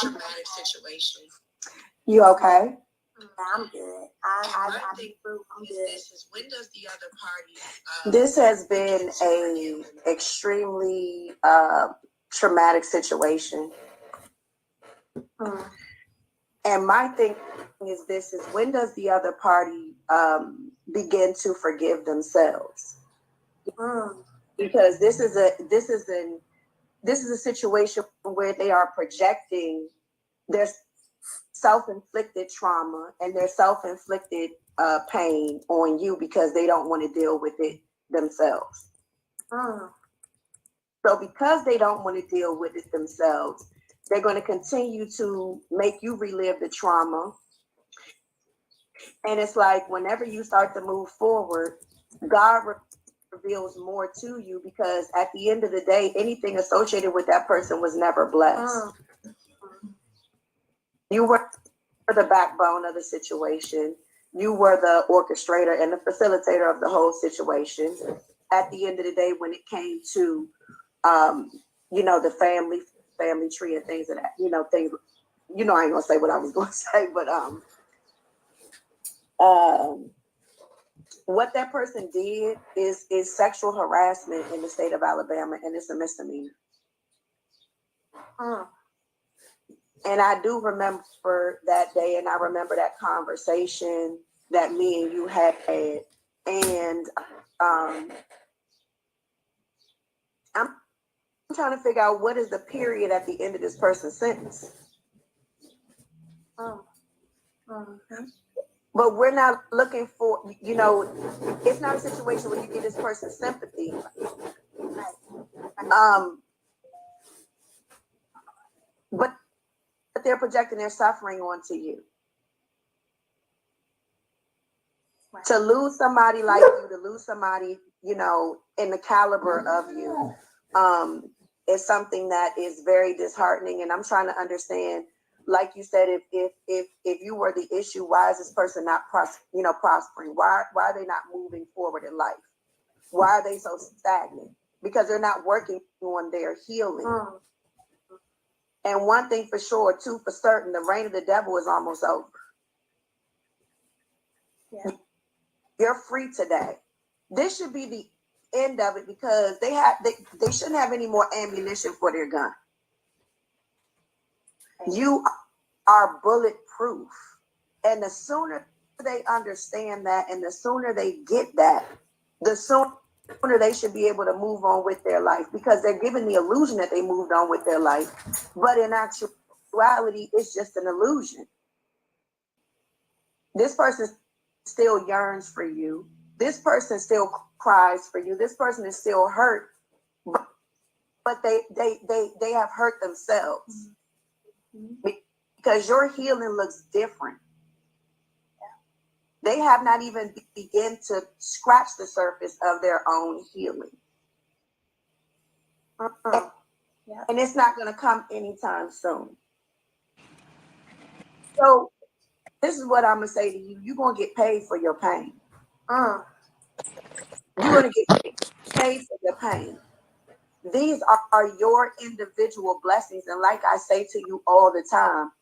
traumatic situation. You okay? I'm good. I'm good. When does the other party? This has been a extremely traumatic situation. And my thing is this: is when does the other party begin to forgive themselves? Because this is a situation where they are projecting their self-inflicted trauma and their self-inflicted pain on you because they don't want to deal with it themselves. So because they don't want to deal with it themselves, they're going to continue to make you relive the trauma. And it's like whenever you start to move forward, God reveals more to you, because at the end of the day, anything associated with that person was never blessed. You were the backbone of the situation. You were the orchestrator and the facilitator of the whole situation. At the end of the day, when it came to, the family tree and things of that, things, I ain't gonna say what I was gonna say, but what that person did is sexual harassment in the state of Alabama, and it's a misdemeanor. And I do remember that day, and I remember that conversation that me and you had. And I'm trying to figure out what is the period at the end of this person's sentence. But we're not looking for, it's not a situation where you get this person's sympathy. But they're projecting their suffering onto you. Right. To lose somebody like you, to lose somebody, in the caliber of you, is something that is very disheartening. And I'm trying to understand, like you said, if you were the issue, why is this person not prospering? Why are they not moving forward in life? Why are they so stagnant? Because they're not working on their healing. And one thing for sure, two for certain, the reign of the devil is almost over. Yeah. You're free today. This should be the end of it, because they shouldn't have any more ammunition for their gun. You are bulletproof. And the sooner they understand that, and the sooner they get that, the sooner they should be able to move on with their life, because they're given the illusion that they moved on with their life. But in actuality, it's just an illusion. This person still yearns for you. This person still cries for you. This person is still hurt, but they have hurt themselves, because your healing looks different. They have not even begun to scratch the surface of their own healing. And it's not going to come anytime soon. So this is what I'm going to say to you. You're going to get paid for your pain. You're going to get paid for your pain. These are your individual blessings. And like I say to you all the time,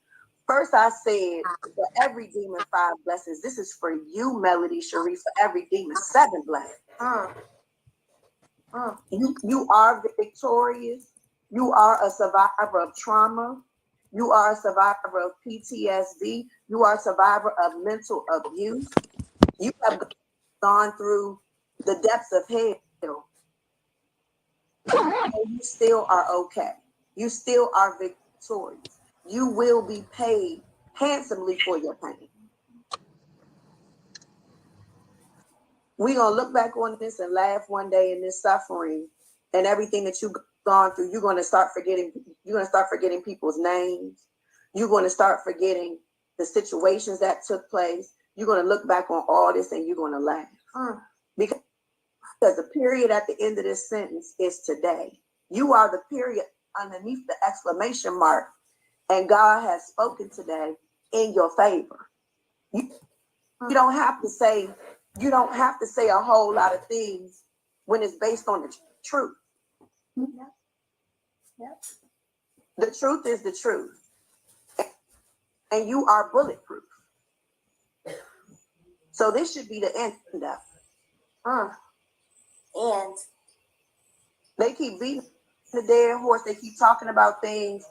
first I said, for every demon, 5 blessings. This is for you, Melody Shari, for every demon, 7 blessings. You are victorious. You are a survivor of trauma. You are a survivor of PTSD. You are a survivor of mental abuse. You have gone through the depths of hell. And you still are okay. You still are victorious. You will be paid handsomely for your pain. We're going to look back on this and laugh one day in this suffering and everything that you've gone through. You're going to start forgetting people's names. You're going to start forgetting the situations that took place. You're going to look back on all this and you're going to laugh. Because the period at the end of this sentence is today. You are the period underneath the exclamation mark, and God has spoken today in your favor. You don't have to say a whole lot of things when it's based on the truth. The truth is the truth. and you are bulletproof. So this should be the end of it. And They keep beating the dead horse. They keep talking about things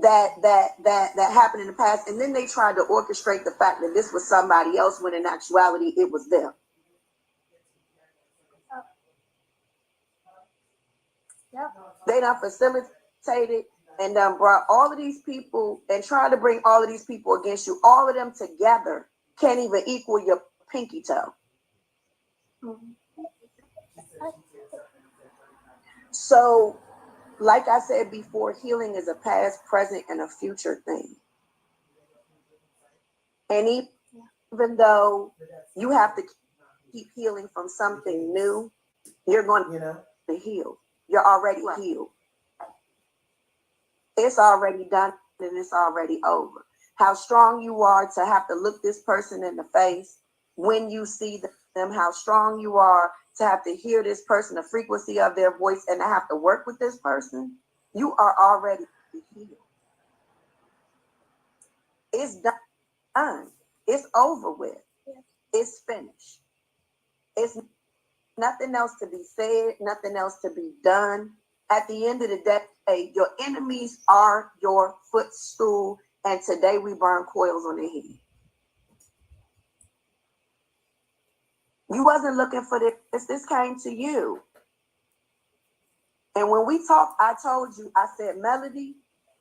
that happened in the past, and then they tried to orchestrate the fact that this was somebody else when in actuality it was them. yep. They done facilitated and done brought all of these people and tried to bring all of these people against you. All of them together can't even equal your pinky toe. So, like I said before, healing is a past, present, and a future thing. And even though you have to keep healing from something new, you're going to heal. You're already healed. It's already done and it's already over. How strong you are to have to look this person in the face when you see them, how strong you are to have to hear this person, the frequency of their voice, and to have to work with this person, you are already healed. It's done. It's over with. It's finished. It's nothing else to be said, nothing else to be done. At the end of the day, your enemies are your footstool, and today we burn coils on their head. You wasn't looking for this. This came to you. And when we talked, I told you, I said, Melody,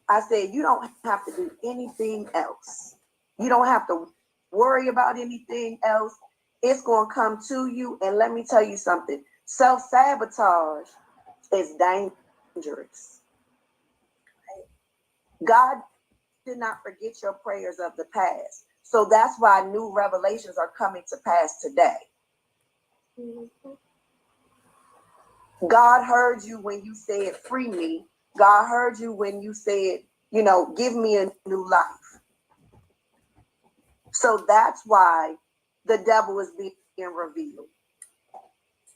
I said, you don't have to do anything else. You don't have to worry about anything else. It's going to come to you. And let me tell you something. Self-sabotage is dangerous. God did not forget your prayers of the past. So that's why new revelations are coming to pass today. God heard you when you said, free me. God heard you when you said, give me a new life. So that's why the devil is being revealed.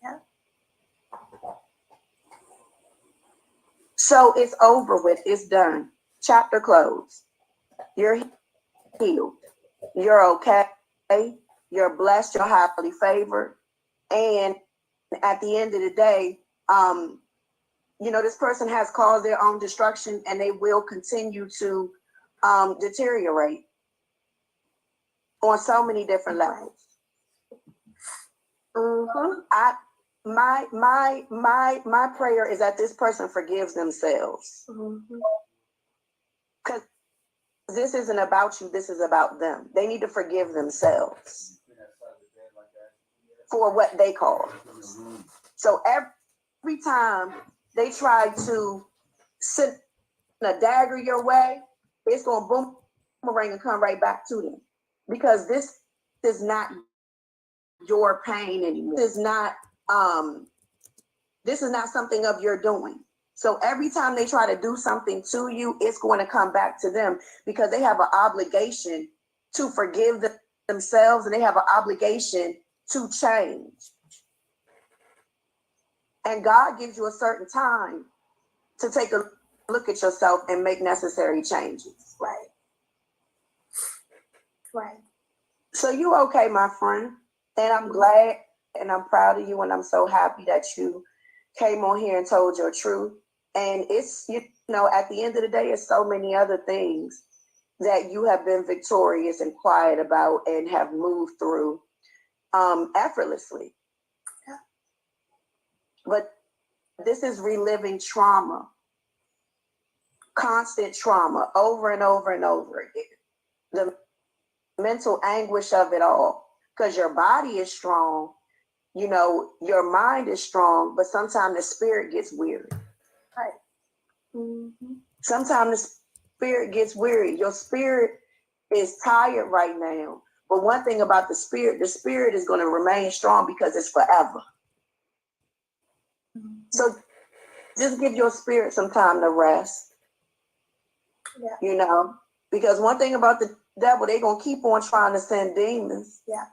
Yeah. So it's over with. It's done. Chapter closed. You're healed. You're okay. You're blessed. You're highly favored. And at the end of the day, this person has caused their own destruction, and they will continue to deteriorate on so many different levels. My prayer is that this person forgives themselves. Because this isn't about you, this is about them. They need to forgive themselves for what they caused. So every time they try to send a dagger your way, it's going to boomerang and come right back to them. Because this is not your pain anymore. This is not something of your doing. So every time they try to do something to you, it's going to come back to them, because they have an obligation to forgive themselves, and they have an obligation to change. And God gives you a certain time to take a look at yourself and make necessary changes. Right. So you okay, my friend? And I'm glad and I'm proud of you, and I'm so happy that you came on here and told your truth. And it's, at the end of the day, it's so many other things that you have been victorious and quiet about and have moved through effortlessly. Yeah. But this is reliving trauma, constant trauma, over and over and over again. The mental anguish of it all, because your body is strong, your mind is strong, but sometimes the spirit gets weary. Right. Mm-hmm. Sometimes the spirit gets weary. Your spirit is tired right now. But one thing about the spirit is going to remain strong because it's forever. Mm-hmm. So just give your spirit some time to rest. Yeah. Because one thing about the devil, they're going to keep on trying to send demons. Yeah.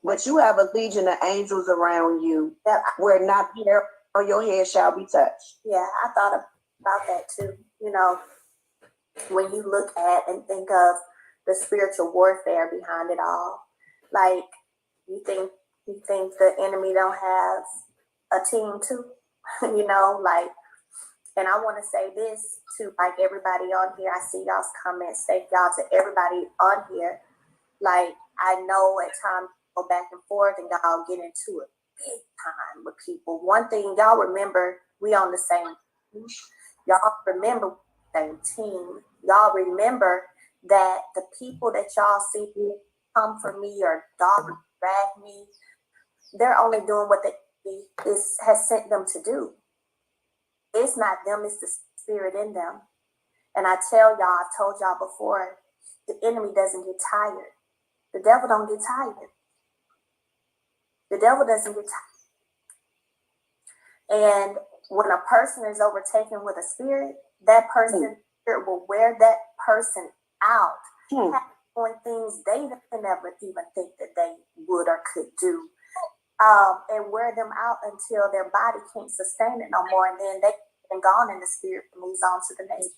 But you have a legion of angels around you, where not hair on your head shall be touched. Yeah, I thought about that too. when you look at and think of the spiritual warfare behind it all. Like, you think the enemy don't have a team too? You know, like, and I want to say this to like everybody on here. I see y'all's comments. Thank y'all to everybody on here. Like, I know at times go back and forth and y'all get into it big time with people. One thing y'all remember, we on the same team. Y'all remember same team. Y'all remember that the people that y'all see come for me or dog drag me, they're only doing what has sent them to do. It's not them, it's the spirit in them. And I tell y'all, I've told y'all before, the enemy doesn't get tired. The devil don't get tired. The devil doesn't get tired. And when a person is overtaken with a spirit, that person spirit will wear that person out, doing things they never even think that they would or could do. And wear them out until their body can't sustain it no more, and then they've been gone and the spirit moves on to the next.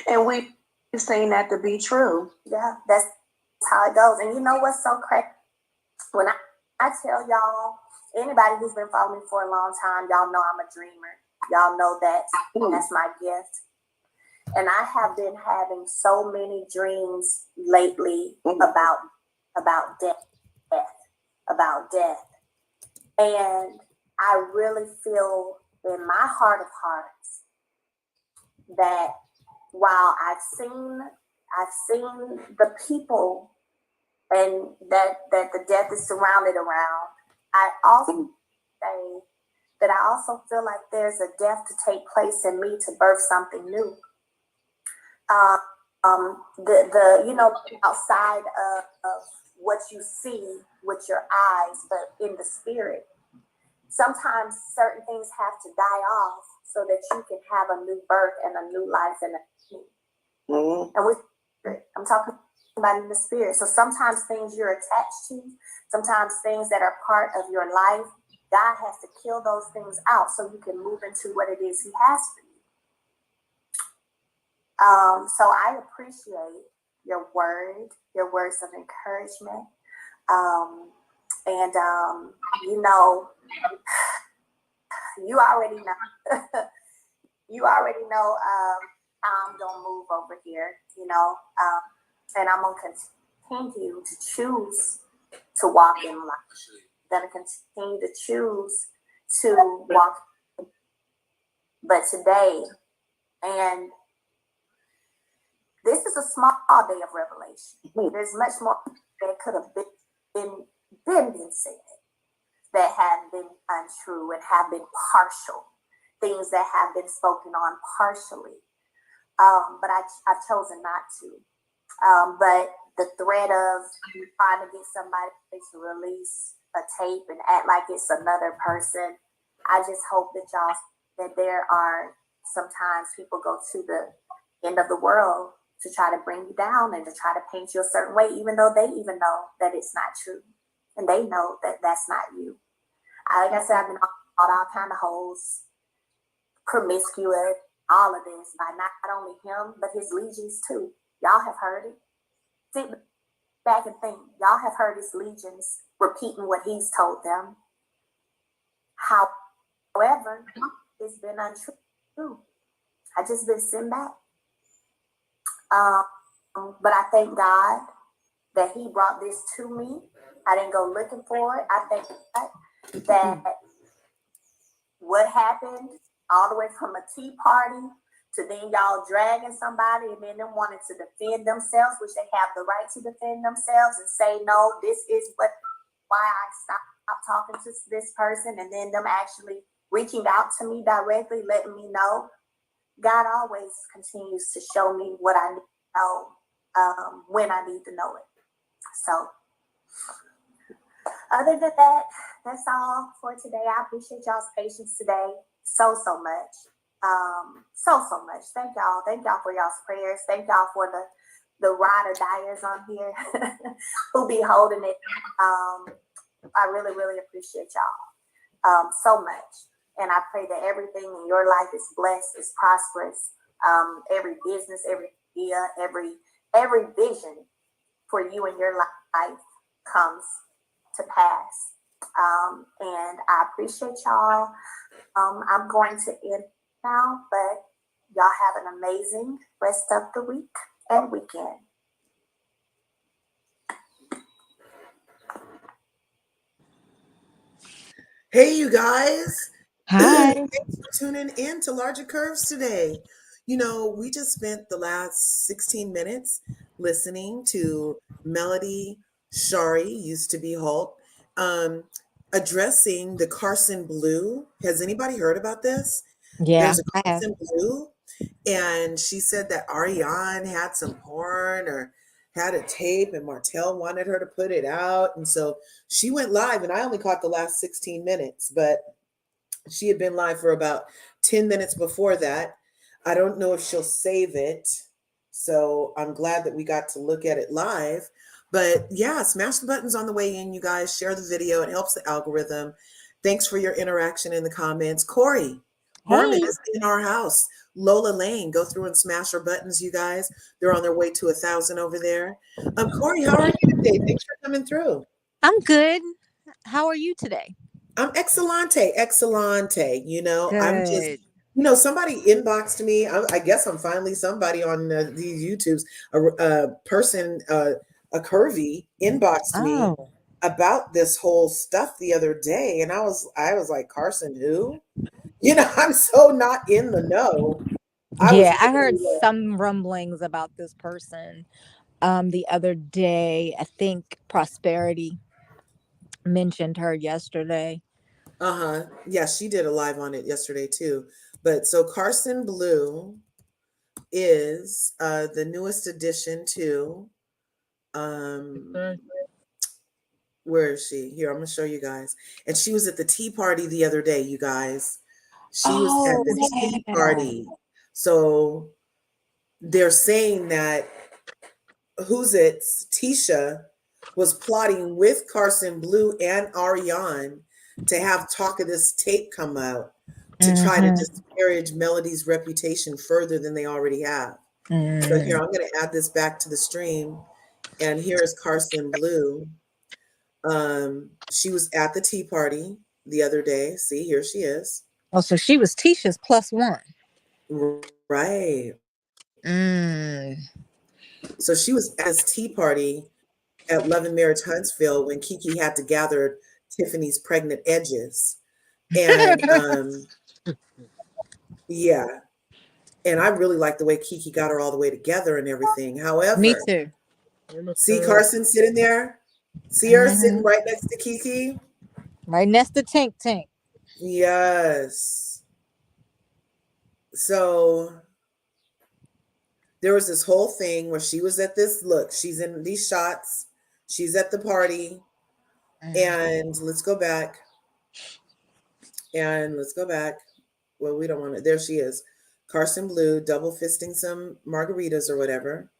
And we've seen that to be true. Yeah, that's how it goes. And you know what's so crazy? When I tell y'all, anybody who's been following me for a long time, y'all know I'm a dreamer. Y'all know that that's my gift. And I have been having so many dreams lately about death. And I really feel in my heart of hearts that while I've seen the people and that the death is surrounded around, I also say that I also feel like there's a death to take place in me to birth something new. The you know, outside of what you see with your eyes, but in the spirit, sometimes certain things have to die off so that you can have a new birth and a new life and and I'm talking about in the spirit. So sometimes things you're attached to, sometimes things that are part of your life, God has to kill those things out so you can move into what it is He has for you. So I appreciate your words of encouragement. You know, you already know, how I'm going to move over here, you know, and I'm going to continue to choose to walk in life. I'm going to continue to choose to walk. But today, and this is a small day of revelation. There's much more that could have been said that have been untrue and have been partial, things that have been spoken on partially. But I've chosen not to. But the threat of trying to get somebody to release a tape and act like it's another person, I just hope that there are sometimes people go to the end of the world to try to bring you down and to try to paint you a certain way, even though they even know that it's not true. And they know that that's not you. Like I said, I've been called all kind of hoes, promiscuous, all of this by not only him, but his legions too. Y'all have heard it. Sit back and think. Y'all have heard his legions repeating what he's told them. However, it's been untrue. I just been sitting back. But I thank God that He brought this to me. I didn't go looking for it. I thank God that what happened all the way from a tea party to then y'all dragging somebody and then them wanting to defend themselves, which they have the right to defend themselves and say, no, this is why I stopped talking to this person, and then them actually reaching out to me directly, letting me know. God always continues to show me what I need to know when I need to know it. So other than that, that's all for today. I appreciate y'all's patience today so much. So much. Thank y'all. Thank y'all for y'all's prayers. Thank y'all for the ride or diers on here who be holding it. I really, really appreciate y'all so much. And I pray that everything in your life is blessed, is prosperous, every business, every idea, every vision for you in your life comes to pass. And I appreciate y'all. I'm going to end now, but y'all have an amazing rest of the week and weekend. Hey, you guys. Hi. Thanks for tuning in to LRGA Curves today. You know, we just spent the last 16 minutes listening to Melody, Shari, used to be Hulk, addressing the Carson Blue. Has anybody heard about this? Yeah, There's a I have. Carson Blue, and she said that Ariane had some porn or had a tape, and Martell wanted her to put it out. And so she went live, and I only caught the last 16 minutes, but she had been live for about 10 minutes before that. I don't know if she'll save it. So I'm glad that we got to look at it live. But yeah, smash the buttons on the way in, you guys. Share the video. It helps the algorithm. Thanks for your interaction in the comments. Corey Harmon Hey. is in our house. Lola Lane, go through and smash her buttons, you guys. They're on their way to 1,000 over there. Corey, how are you today? Thanks for coming through. I'm good. How are you today? I'm excellente. You know, I'm just, Good. somebody inboxed me. I guess I'm finally somebody on these YouTubes. A person, a curvy, inboxed me Oh, about this whole stuff the other day, and I was like, Carson, who? You know, I'm so not in the know. I was yeah. I heard literally some rumblings about this person the other day. I think Prosperity mentioned her yesterday. yeah, she did a live on it yesterday too. But so Carson Blue is the newest addition to where is she? Here, I'm gonna show you guys. And she was at the tea party the other day, you guys. She was at Oh, the tea yeah. party. So they're saying that who's it's Tisha was plotting with Carson Blue and Ariane to have talk of this tape come out to try to Mm-hmm. disparage Melody's reputation further than they already have. So here, I'm going to add this back to the stream. And here is Carson Blue. She was at the tea party the other day. See, here she is. Oh, so she was Tisha's +1. Right. Mm. So she was at this tea party at Love and Marriage Huntsville when Kiki had to gather Tiffany's pregnant edges. And yeah. And I really like the way Kiki got her all the way together and everything. Me However, too. see Carson sitting there? See her sitting right next to Kiki? Right next to Tink Tink. Yes. So there was this whole thing where she was at this look, she's in these shots, she's at the party, and let's go back. Well, we don't want to. There she is. Carson Blue double fisting some margaritas or whatever.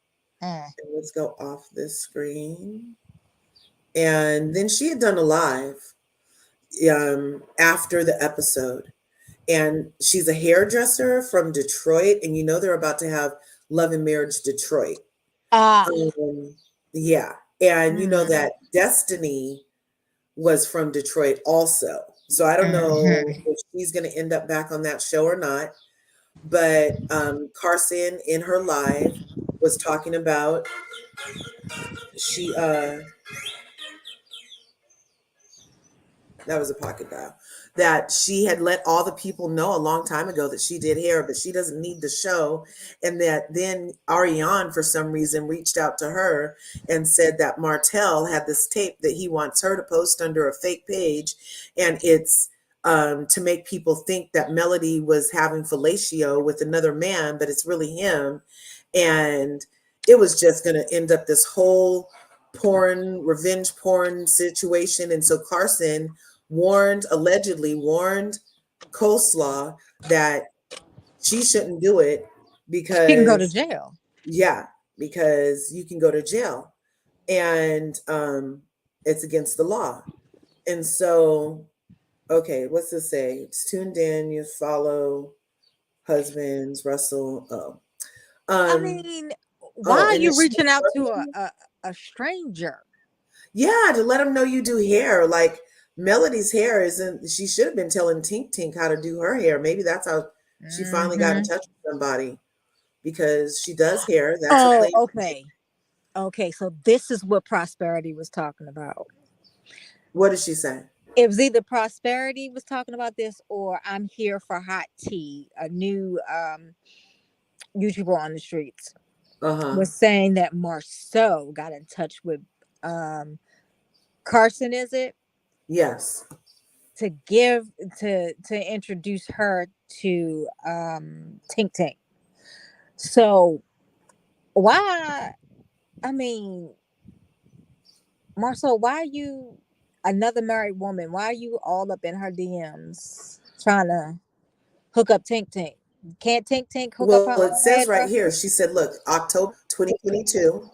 And let's go off this screen. And then she had done a live after the episode. And she's a hairdresser from Detroit. And you know they're about to have Love and Marriage Detroit. Yeah. And you know that Destiny was from Detroit also. So I don't know if she's going to end up back on that show or not. But Carson in her live was talking about that was a pocket dial, that she had let all the people know a long time ago that she did hair, but she doesn't need the show. And that then Ariane, for some reason, reached out to her and said that Martell had this tape that he wants her to post under a fake page. And it's to make people think that Melody was having fellatio with another man, but it's really him. And it was just going to end up this whole revenge porn situation. And so Carson allegedly warned Coleslaw that she shouldn't do it because She can go to jail. Yeah, because you can go to jail and it's against the law. And so, okay, what's this say? It's tuned in, you follow husbands, Russell. Oh. I mean, why Oh, are and you is she reaching out to working? a stranger? Yeah, to let them know you do hair. Like Melody's hair isn't, she should have been telling Tink Tink how to do her hair. Maybe that's how she finally got in Hmm. touch with somebody because she does hair. That's a Oh, place. okay. Okay, so this is what Prosperity was talking about. What did she say? It was either Prosperity was talking about this or I'm Here for Hot Tea, a new YouTuber on the streets, Uh-huh. was saying that Marceau got in touch with um Carson, is it? Yes. To give to introduce her to Tink Tink. So why, I mean, Marcel, why are you another married woman? Why are you all up in her DMs trying to hook up Tink Tink? Can't Tink Tink hook up her Well, it own says right hairdresser? here, she said, look, October 2022.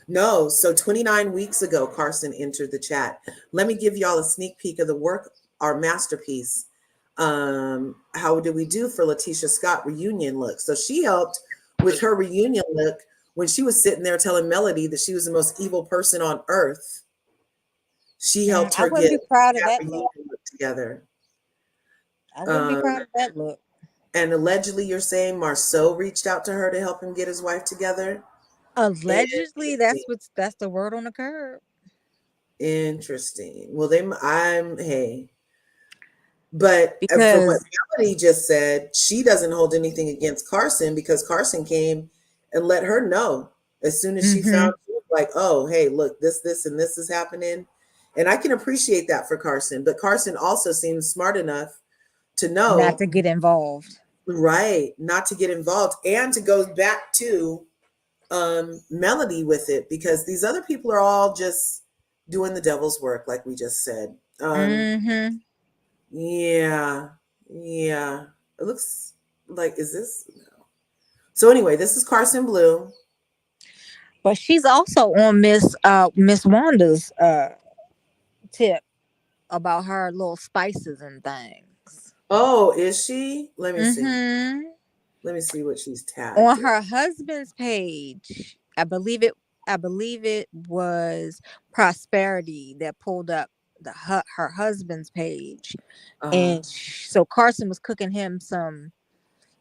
No, so 29 weeks ago, Carson entered the chat. Let me give y'all a sneak peek of the work, our masterpiece. How did we do for Letitia Scott reunion look? So she helped with her reunion look when she was sitting there telling Melody that she was the most evil person on earth. She helped I her wouldn't get be proud of that that reunion look. look together. I wouldn't be Um, proud of that look. and allegedly, you're saying Marceau reached out to her to help him get his wife together. Allegedly, Interesting. that's the word on the curb. Interesting. Well, I'm hey, but from what Because Melody just said, she doesn't hold anything against Carson because Carson came and let her know as soon as she hmm found like, oh, hey, look, this, and this is happening. And I can appreciate that for Carson, but Carson also seems smart enough to not know, to get involved. right, not to get involved and to go back to Melody with it because these other people are all just doing the devil's work, like we just said. Hmm. Yeah, yeah. It looks like, is this? No. So anyway, this is Carson Blue. But she's also on Miss Wanda's tip about her little spices and things. Oh, is she? Let me see. Hmm. Let me see what she's tagged On in. her husband's page, I believe it was Prosperity that pulled up her husband's page, Uh-huh. and so Carson was cooking him some.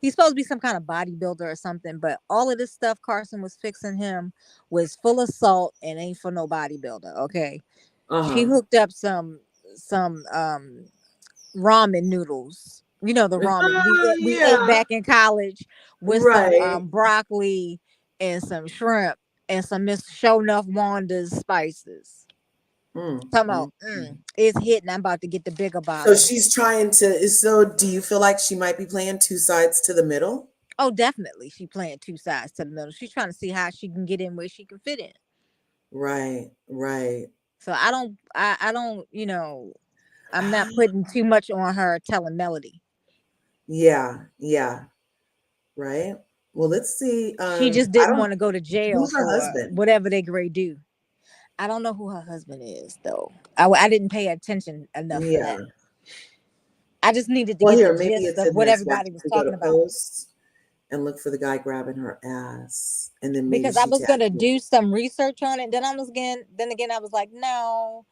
He's supposed to be some kind of bodybuilder or something, but all of this stuff Carson was fixing him was full of salt and ain't for no bodybuilder. Okay, she Uh-huh. hooked up some ramen noodles. You know the ramen we ate Yeah. back in college with some Right. broccoli and some shrimp and some Miss Show Enough Wanda's spices. Mm, Come on, mm, mm. it's hitting. I'm about to get the bigger So bottle. she's trying to, so do you feel like she might be playing two sides to the middle? Oh, definitely, she playing two sides to the middle. She's trying to see how she can get in where she can fit in. Right, right. So I don't, I'm not putting too much on her telling Melody. Yeah, yeah, right. Well, let's see. She just I didn't don't, want to go to jail who's her for husband? whatever they grade do. I don't know who her husband is though. I didn't pay attention enough for that. Yeah. I just needed to Well, get the here, maybe gist it's of in what this. Watch, everybody was you go to talking about. posts and look for the guy grabbing her ass, and then maybe Because I she was tagged gonna you. do some research on it. Then again I was like, no,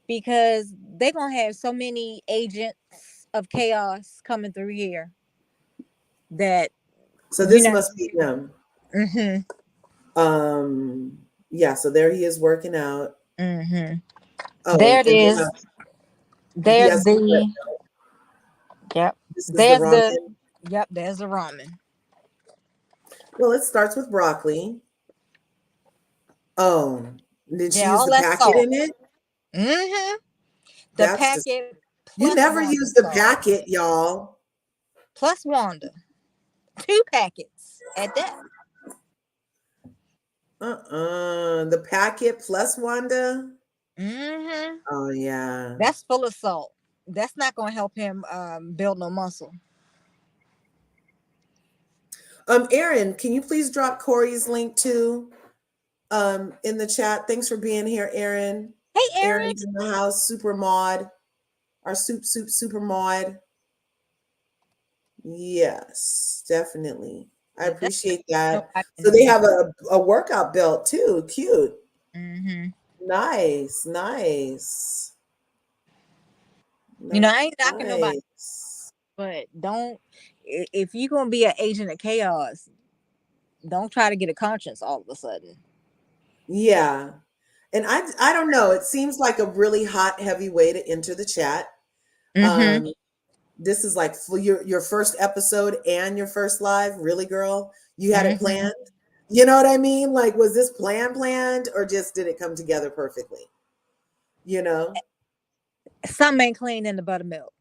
because they're gonna have so many agents of chaos coming through here that So you this know. must be him. Mhm. Yeah. So there he is working out. Mhm. There Oh, it and then is. he There's has. the Yep. This is the There's the ramen. Yep, there's the ramen. Well, it starts with broccoli. Oh, did she Yeah, use all the that packet salt. in it? Mhm. The That's packet you plus never Wanda use the salt. packet, y'all. Plus Wanda. Two packets at that. The packet plus Wanda. Mhm. Oh yeah. That's full of salt. That's not gonna help him build no muscle. Aaron, can you please drop Corey's link too in the chat? Thanks for being here, Aaron. Hey Aaron. Aaron's in the house, super mod, our super mod. Yes, definitely. I Yeah, that's appreciate that. nobody So in they here. have a workout belt too. Cute. Mm-hmm. Nice, nice, You know, I ain't knocking nobody, nice. but if you're gonna be an agent of chaos, don't try to get a conscience all of a sudden. Yeah. And I don't know. It seems like a really hot, heavy way to enter the chat. Mm-hmm. Um, this is like for your first episode and your first live. Really, girl? You had it Mm-hmm. planned? You know what I mean? Like, was this planned, or just did it come together perfectly? You know? Some ain't clean in the buttermilk.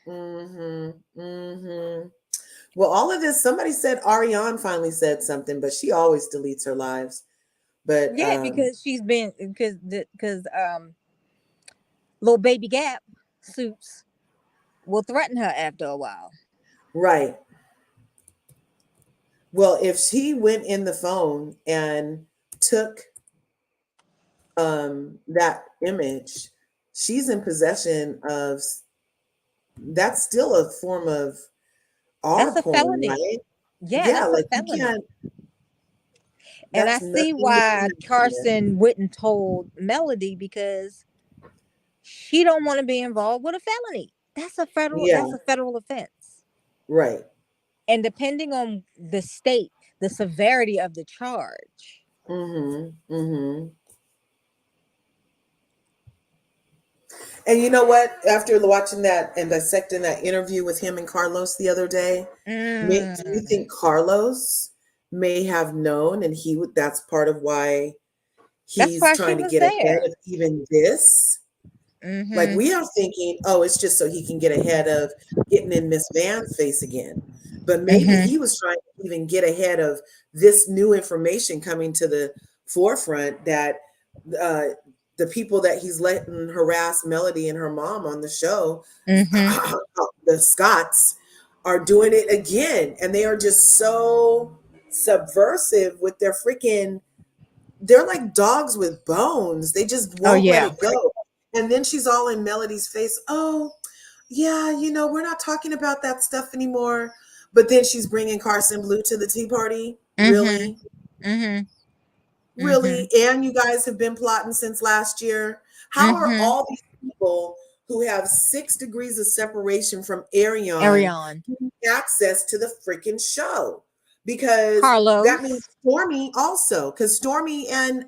Mm-hmm. Mm-hmm. Well, all of this, somebody said Ariane finally said something, but she always deletes her lives. But Yeah, because she's been because little baby Gap suits will threaten her after a while. right. Well, if she went in the phone and took that image, she's in possession of, that's still a form of That's our a porn, felony. right? Yeah, Yeah, that's a like you felony. can't, And I that's see nothing to why play with. Carson wouldn't told Melody because she don't want to be involved with a felony. Yeah, That's a federal offense. right. And depending on the state, the severity of the charge. Mm-hmm. Mm-hmm. And you know what? After watching that and dissecting that interview with him and Carlos the other day, do you Mm, think Carlos may have known, and that's part of why that's he's why she trying to was get ahead there. of even this? Like Mm-hmm. we are thinking, oh, it's just so he can get ahead of getting in Miss Van's face again. But maybe Mm-hmm. he was trying to even get ahead of this new information coming to the forefront that uh, the people that he's letting harass Melody and her mom on the show, Mm-hmm. the Scots, are doing it again. And they are just so subversive with their freaking, they're like dogs with bones. They just Oh won't let yeah. it go. And then she's all in Melody's face. Oh, yeah, we're not talking about that stuff anymore. But then she's bringing Carson Blue to the tea party. Mm-hmm. Really? Mm-hmm. Mm-hmm. Really? And you guys have been plotting since last year. How are Mm-hmm. all these people who have 6 degrees of separation from Arion Arion. getting access to the freaking show? Because that means Carlos. Stormy also, because Stormy and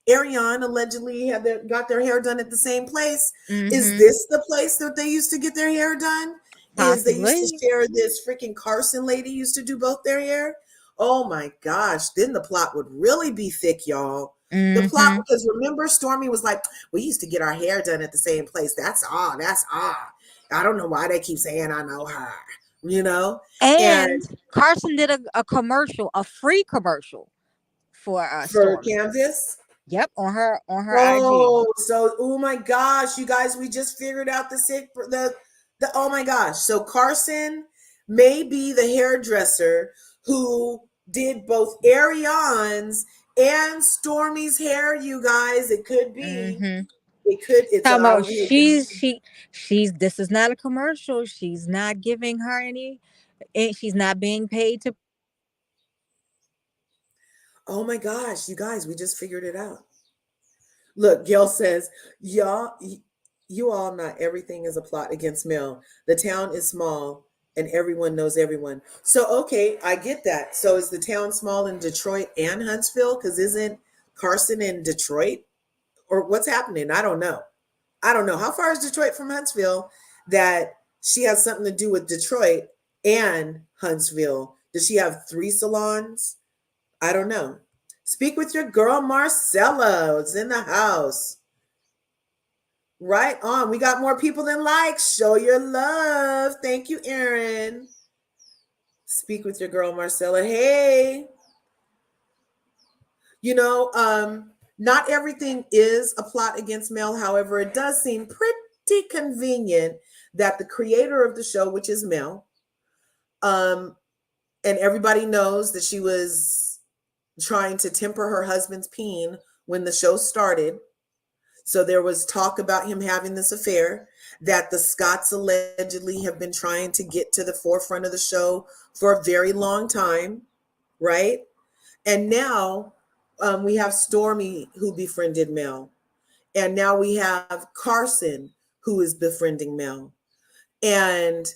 Arion allegedly got their hair done at the same place. Is Mm-hmm. this the place that they used to get their hair done? Is they used to Possibly. share this freaking Carson lady used to do both their hair? Oh my gosh, then the plot would really be thick, y'all. The plot, Mm-hmm. because remember, Stormy was like, we used to get our hair done at the same place. That's odd. That's odd. I don't know why they keep saying I know her, you know? And And Carson did a commercial, a free commercial for for Stormy. Canvas. Yep, on her IG. Oh, so oh my gosh, you guys, we just figured out the oh my gosh. So Carson may be the hairdresser who did both Arion's and Stormy's hair, you guys. It could be. Mm-hmm. It could, it's Talking about a she's this is not a commercial. She's not giving her any. She's not being paid to. oh my gosh, you guys, we just figured it out. Look, Gail says, y'all, you all not everything is a plot against Mel. The town is small and everyone knows everyone. So, okay, I get that. So, is the town small in Detroit and Huntsville? Because isn't Carson in Detroit? Or what's happening? I don't know. I don't know. How far is Detroit from Huntsville that she has something to do with Detroit and Huntsville? Does she have 3 salons? I don't know. Speak with your girl Marcella. It's in the house. Right on. We got more people than likes. Show your love. Thank you, Aaron. Speak with your girl Marcella. Hey. You know, not everything is a plot against Mel. However, it does seem pretty convenient that the creator of the show, which is Mel, and everybody knows that she was trying to temper her husband's peen when the show started. So there was talk about him having this affair that the Scotts allegedly have been trying to get to the forefront of the show for a very long time, right? And now we have Stormy, who befriended Mel. And now we have Carson, who is befriending Mel. And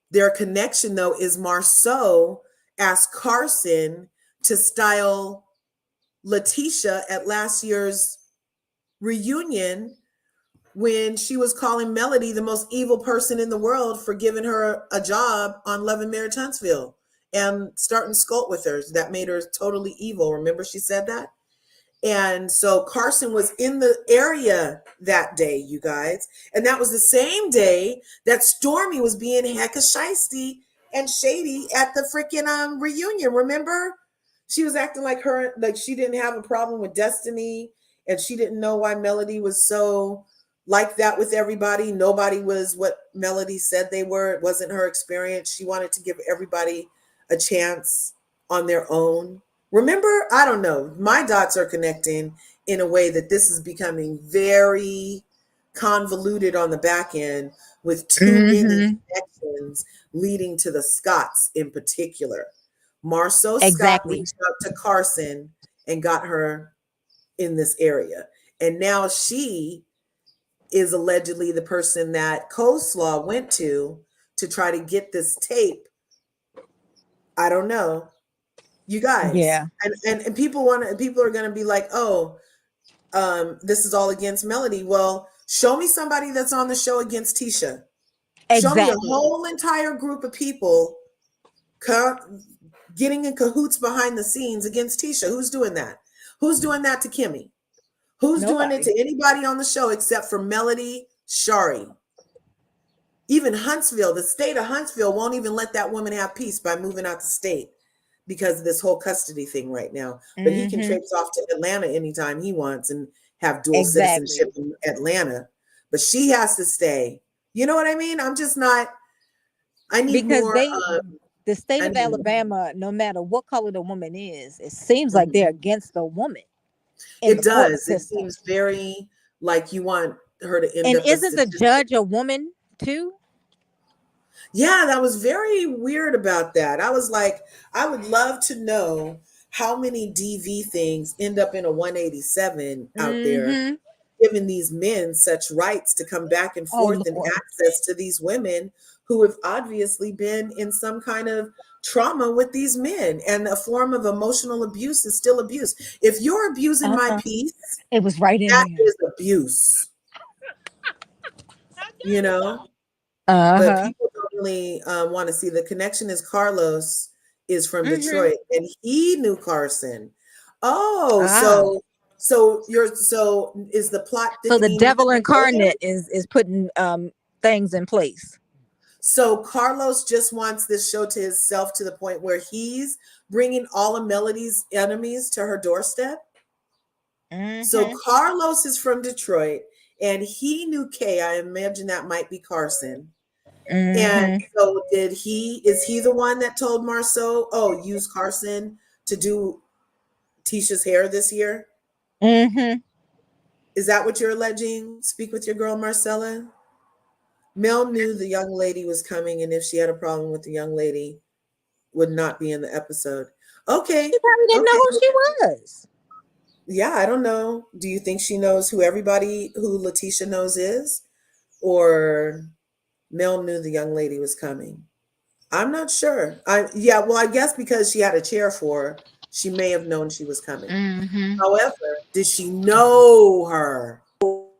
their connection, though, is Marceau asked Carson to style Letitia at last year's reunion when she was calling Melody the most evil person in the world for giving her a job on Love and Marriage Huntsville and starting sculpt with her. That made her totally evil. Remember she said that? And so Carson was in the area that day, you guys. And that was the same day that Stormy was being hecka shisty and shady at the freaking reunion. Remember? She was acting like she didn't have a problem with Destiny, and she didn't know why Melody was so like that with everybody. Nobody was what Melody said they were. It wasn't her experience. She wanted to give everybody a chance on their own. Remember, I don't know. My dots are connecting in a way that this is becoming very convoluted on the back end with too many connections leading to the Scotts in particular. Marceau Scott Exactly. reached out to Carson and got her in this area. And now she is allegedly the person that Coleslaw went to try to get this tape. I don't know. You guys, Yeah. and people are going to be like, oh, this is all against Melody. Well, show me somebody that's on the show against Tisha. Show me a whole entire group of people getting in cahoots behind the scenes against Tisha. Who's doing that? Who's doing that to Kimmy? Who's doing it to anybody on the show except for Melody, Shari? Even Huntsville, the state of Huntsville won't even let that woman have peace by moving out the state because of this whole custody thing right now. But he can traipse off to Atlanta anytime he wants and have dual citizenship in Atlanta. But she has to stay. You know what I mean? I'm just not. I need because more. The state of Alabama, no matter what color the woman is, it seems like they're against the woman. It does. It seems very like you want her to end up. And isn't the judge a woman too? Yeah, that was very weird about that. I was like, I would love to know how many DV things end up in a 187 out there, giving these men such rights to come back and forth and access to these women who have obviously been in some kind of trauma with these men, and a form of emotional abuse is still abuse. If you're abusing my peace, it was right in that there. is abuse. You know? But people don't really want to see the connection. Is Carlos is from Detroit, and he knew Carson. Oh, so is the plot? So the devil incarnate is putting things in place. So Carlos just wants this show to himself to the point where he's bringing all of Melody's enemies to her doorstep. So Carlos is from Detroit, and he knew Kay. I imagine that might be Carson. And so is he the one that told Marceau, oh, use Carson to do Tisha's hair this year? Is that what you're alleging? Speak with your girl, Marcella. Mel knew the young lady was coming, and if she had a problem with the young lady, would not be in the episode. Okay. She probably didn't know who she was. Yeah, I don't know. Do you think she knows who Letitia knows is? Or Mel knew the young lady was coming? I'm not sure. I guess because she had a chair for her, she may have known she was coming. However, did she know her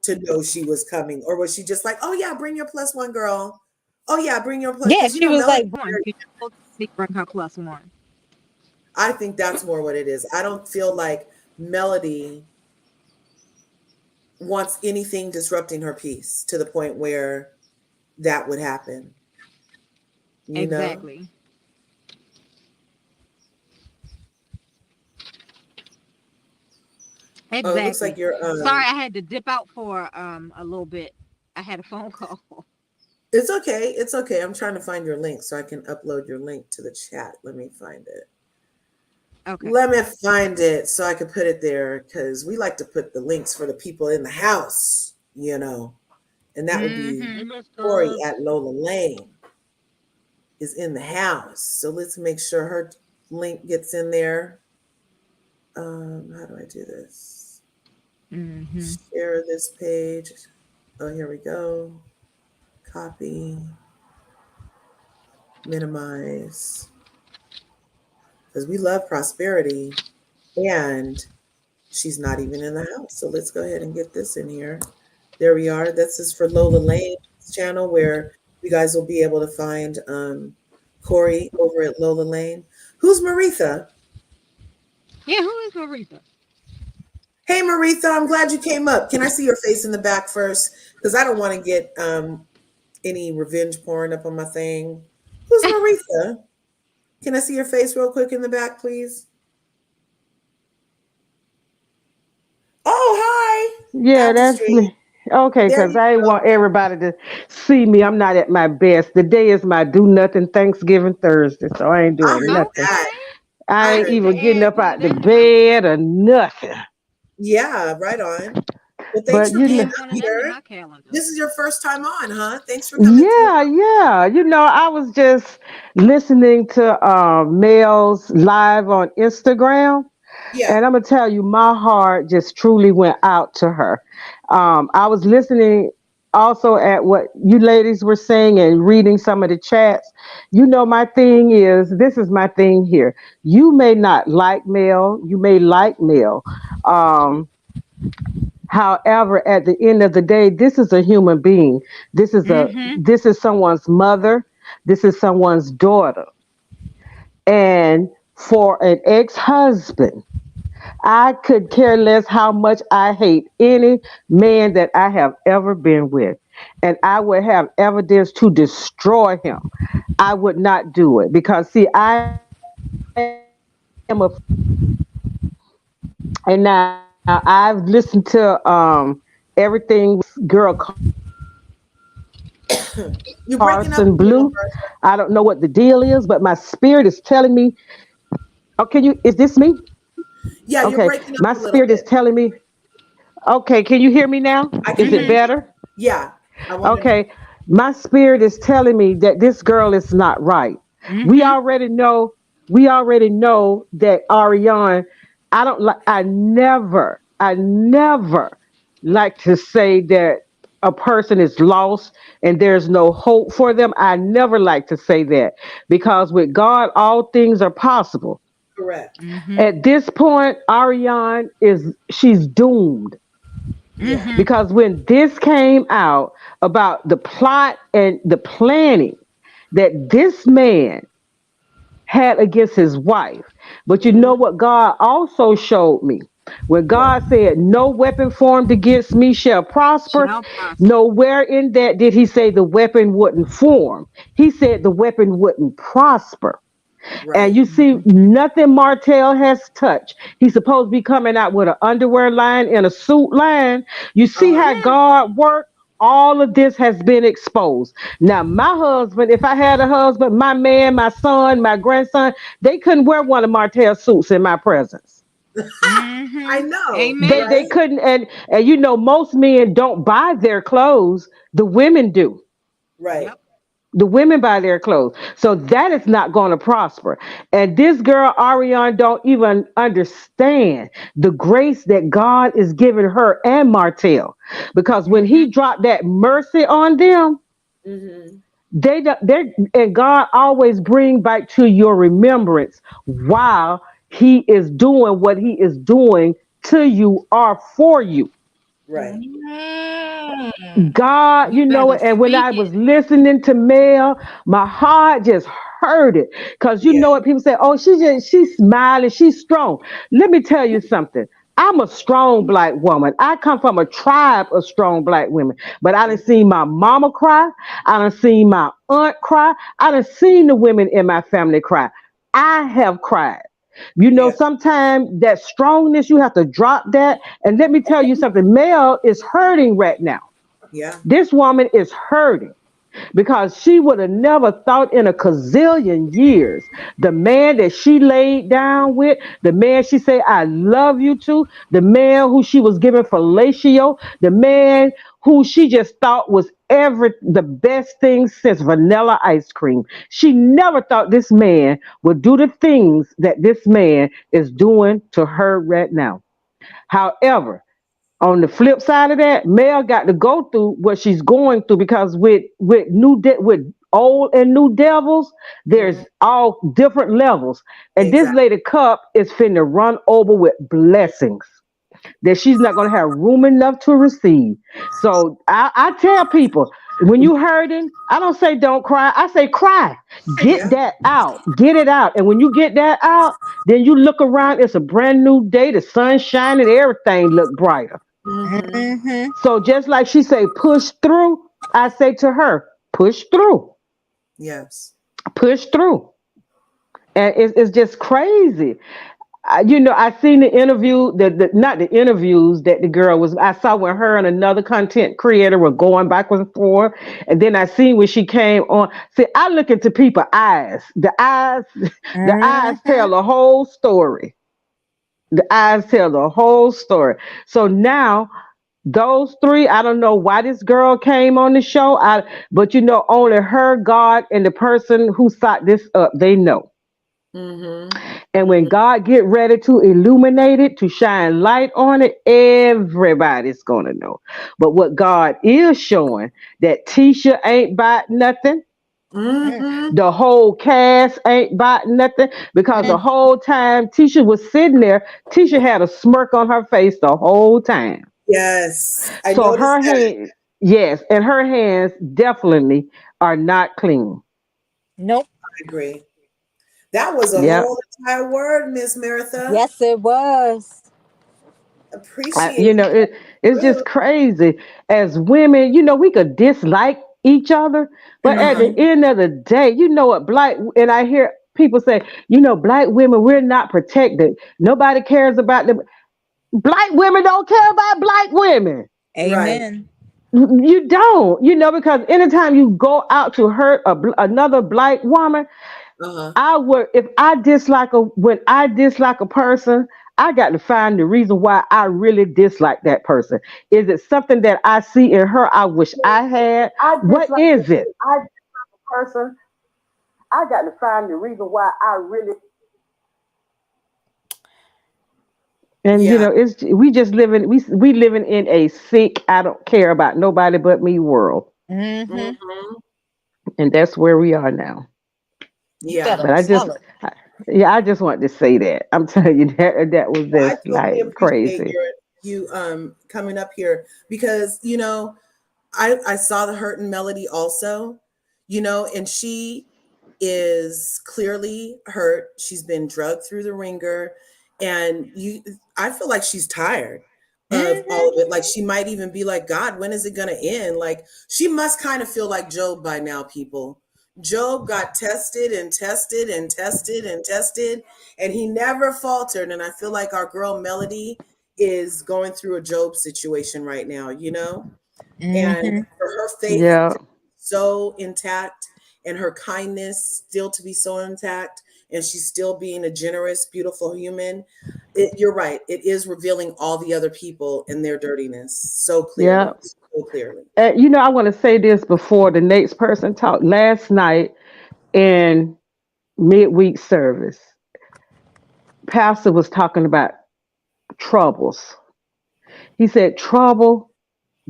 to know she was coming? Or was she just like, oh yeah, bring your +1 girl. Oh yeah, bring your +1. Yeah, she was like, bring her +1. I think that's more what it is. I don't feel like Melody wants anything disrupting her peace to the point where that would happen. You know? Exactly. Oh, it looks like you're sorry, I had to dip out for a little bit. I had a phone call. It's okay. It's okay. I'm trying to find your link so I can upload your link to the chat. Let me find it. Okay. Let me find it so I can put it there because we like to put the links for the people in the house, and that would be Mm-hmm. Corey at Lola Lane is in the house. So let's make sure her link gets in there. How do I do this? Mm-hmm. Share this page. Oh, here we go. Copy, minimize, because we love prosperity, and she's not even in the house. So let's go ahead and get this in here. There we are. This is for Lola Lane's channel where you guys will be able to find Corey over at Lola Lane. Who's Maritha? Yeah, who is Marisa? Hey Maritha, I'm glad you came up. Can I see your face in the back first? Because I don't want to get any revenge porn up on my thing. Who's Maritha? Can I see your face real quick in the back, please? Oh, hi. Yeah, Out the that's street. me. Okay, There because you I go. want everybody to see me. I'm not at my best. Today is my do nothing Thanksgiving Thursday, so I ain't I doing heard nothing. Okay. that. I I ain't heard even that. getting up out the bed or nothing. Yeah, right on. Well, thanks But for I you being know, have up one of them in here. my calendar. This is your first time on, huh? Thanks for coming through. yeah, yeah. I was just listening to Mel's live on Instagram. Yeah. And I'm gonna tell you, my heart just truly went out to her. I was listening also at what you ladies were saying and reading some of the chats. My thing is, this is my thing here. You may not like male, you may like male. Um, However, at the end of the day, this is a human being. Mm-hmm. This is someone's mother. This is someone's daughter. And for an ex-husband, I could care less how much I hate any man that I have ever been with. And I would have evidence to destroy him. I would not do it because, see, I am a and now I've listened to everything girl You're breaking up Carson a little, Blue. Bertha. I don't know what the deal is, but my spirit is telling me, oh, is this me? Yeah, you're Okay. breaking up My a little spirit is bit. telling me, okay, can you hear me now? I can Is hear it Mm-hmm. you. better? Yeah. I want to. Okay, my spirit is telling me that this girl is not right. We Mm-hmm. already know. We already know that Ariane. I don't like. I never like to say that a person is lost and there's no hope for them. I never like to say that because with God, all things are possible. Correct. Mm-hmm. At this point, Ariane is she's doomed Yeah. Mm-hmm. because when this came out about the plot and the planning that this man had against his wife. But you know Hmm. what God also showed me? When What? God said, "No weapon formed against me shall prosper," Shall prosper. nowhere in that did he say the weapon wouldn't form. He said the weapon wouldn't prosper. And Right. you see, nothing Martell has touched. He's supposed to be coming out with an underwear line and a suit line. You see Uh-huh. how Mm. God worked? All of this has been exposed. Now, my husband, if I had a husband, my man, my son, my grandson, they couldn't wear one of Martell's suits in my presence. I Mm-hmm. know, Amen. They right? couldn't, and most men don't buy their clothes. The women do. Right. Yep. The women buy their clothes. So that is not going to prosper. And this girl, Ariane, don't even understand the grace that God is giving her and Martell. Because when Mm-hmm. he dropped that mercy on them, Hmm. they and God always bring back to your remembrance while he is doing what he is doing to you or for you. Right. Mm. God, You better and when speak I it. was listening to Mel, my heart just hurt it. Cause you Yeah. know what people say, oh, she's smiling, she's strong. Let me tell you something. I'm a strong black woman. I come from a tribe of strong black women. But I done seen my mama cry. I done seen my aunt cry. I done seen the women in my family cry. I have cried. Yeah. Sometimes that strongness, you have to drop that. And let me tell you something, Mel is hurting right now. Yeah. This woman is hurting. because she would have never thought in a gazillion years the man that she laid down with, the man she said I love you to, the man who she was giving fellatio, the man who she just thought was the best thing since vanilla ice cream. She never thought this man would do the things that this man is doing to her right now. However, on the flip side of that, Mel got to go through what she's going through because with old and new devils, Mhm. there's all different levels. And this Exactly. lady cup is finna run over with blessings that she's not gonna have room enough to receive. So I tell people, when you hurting, I don't say don't cry. I say cry. Get Yeah. that out. Get it out. And when you get that out, then you look around, it's a brand new day, the sun's shining, everything look brighter. Hmm. Mm-hmm. So just like she say, push through, I say to her, push through, Yes. push through. And it's just crazy. I seen the interview, not the interviews that the girl was. I saw when her and another content creator were going backwards and forth, and then I seen when she came on. See, I look into people's eyes. The eyes Mm-hmm. tell the whole story. The eyes tell the whole story. So now those three, I don't know why this girl came on the show. But only her, God, and the person who sought this up, they know. Hmm. And when God get ready to illuminate it, to shine light on it, everybody's gonna know. But what God is showing that Tisha ain't bought nothing. Hmm. The whole cast ain't bought nothing because the whole time Tisha was sitting there, Tisha had a smirk on her face the whole time. Yes. I So noticed her that. hand, yes, and her hands definitely are not clean. Nope. I agree. That was a Yep. whole entire word, Miss Maritha. Yes, it was. Appreciate It's you. just crazy. As women, we could dislike each other, but at Uh-huh. the Mm-hmm. end of the day, you know what, and I hear people say, black women, we're not protected. Nobody cares about them. Black women don't care about black women. Right. Amen. You don't, because anytime you go out to hurt another black woman, Uh-huh. I would if I dislike a when I dislike a person, I got to find the reason why I really dislike that person. Is it something that I see in her I wish I had? I What dislike is it? I dislike a person. I got to find the reason why I really. And Yeah. it's we just living we living in a sick I don't care about nobody but me world. Mm-hmm. Hmm. And that's where we are now. You better Yeah. But tell it. yeah, I just want to say that. I'm telling you that was Well, I just totally like appreciate crazy. you coming up here because I saw the hurt in Melody also, and she is clearly hurt. She's been drugged through the ringer, and I feel like she's tired of all Mm-hmm. of it. Like she might even be like, God, when is it gonna end? Like she must kind of feel like Job by now, people. Job got tested and tested and tested and tested, and he never faltered. And I feel like our girl Melody is going through a Job situation right now, and Mm-hmm. for her faith Yeah. to be so intact and her kindness still to be so intact and she's still being a generous, beautiful human. You're right. It is revealing all the other people and their dirtiness so Yeah. clearly, so clearly. I want to say this before the next person talked. Last night in midweek service, Pastor was talking about troubles. He said, trouble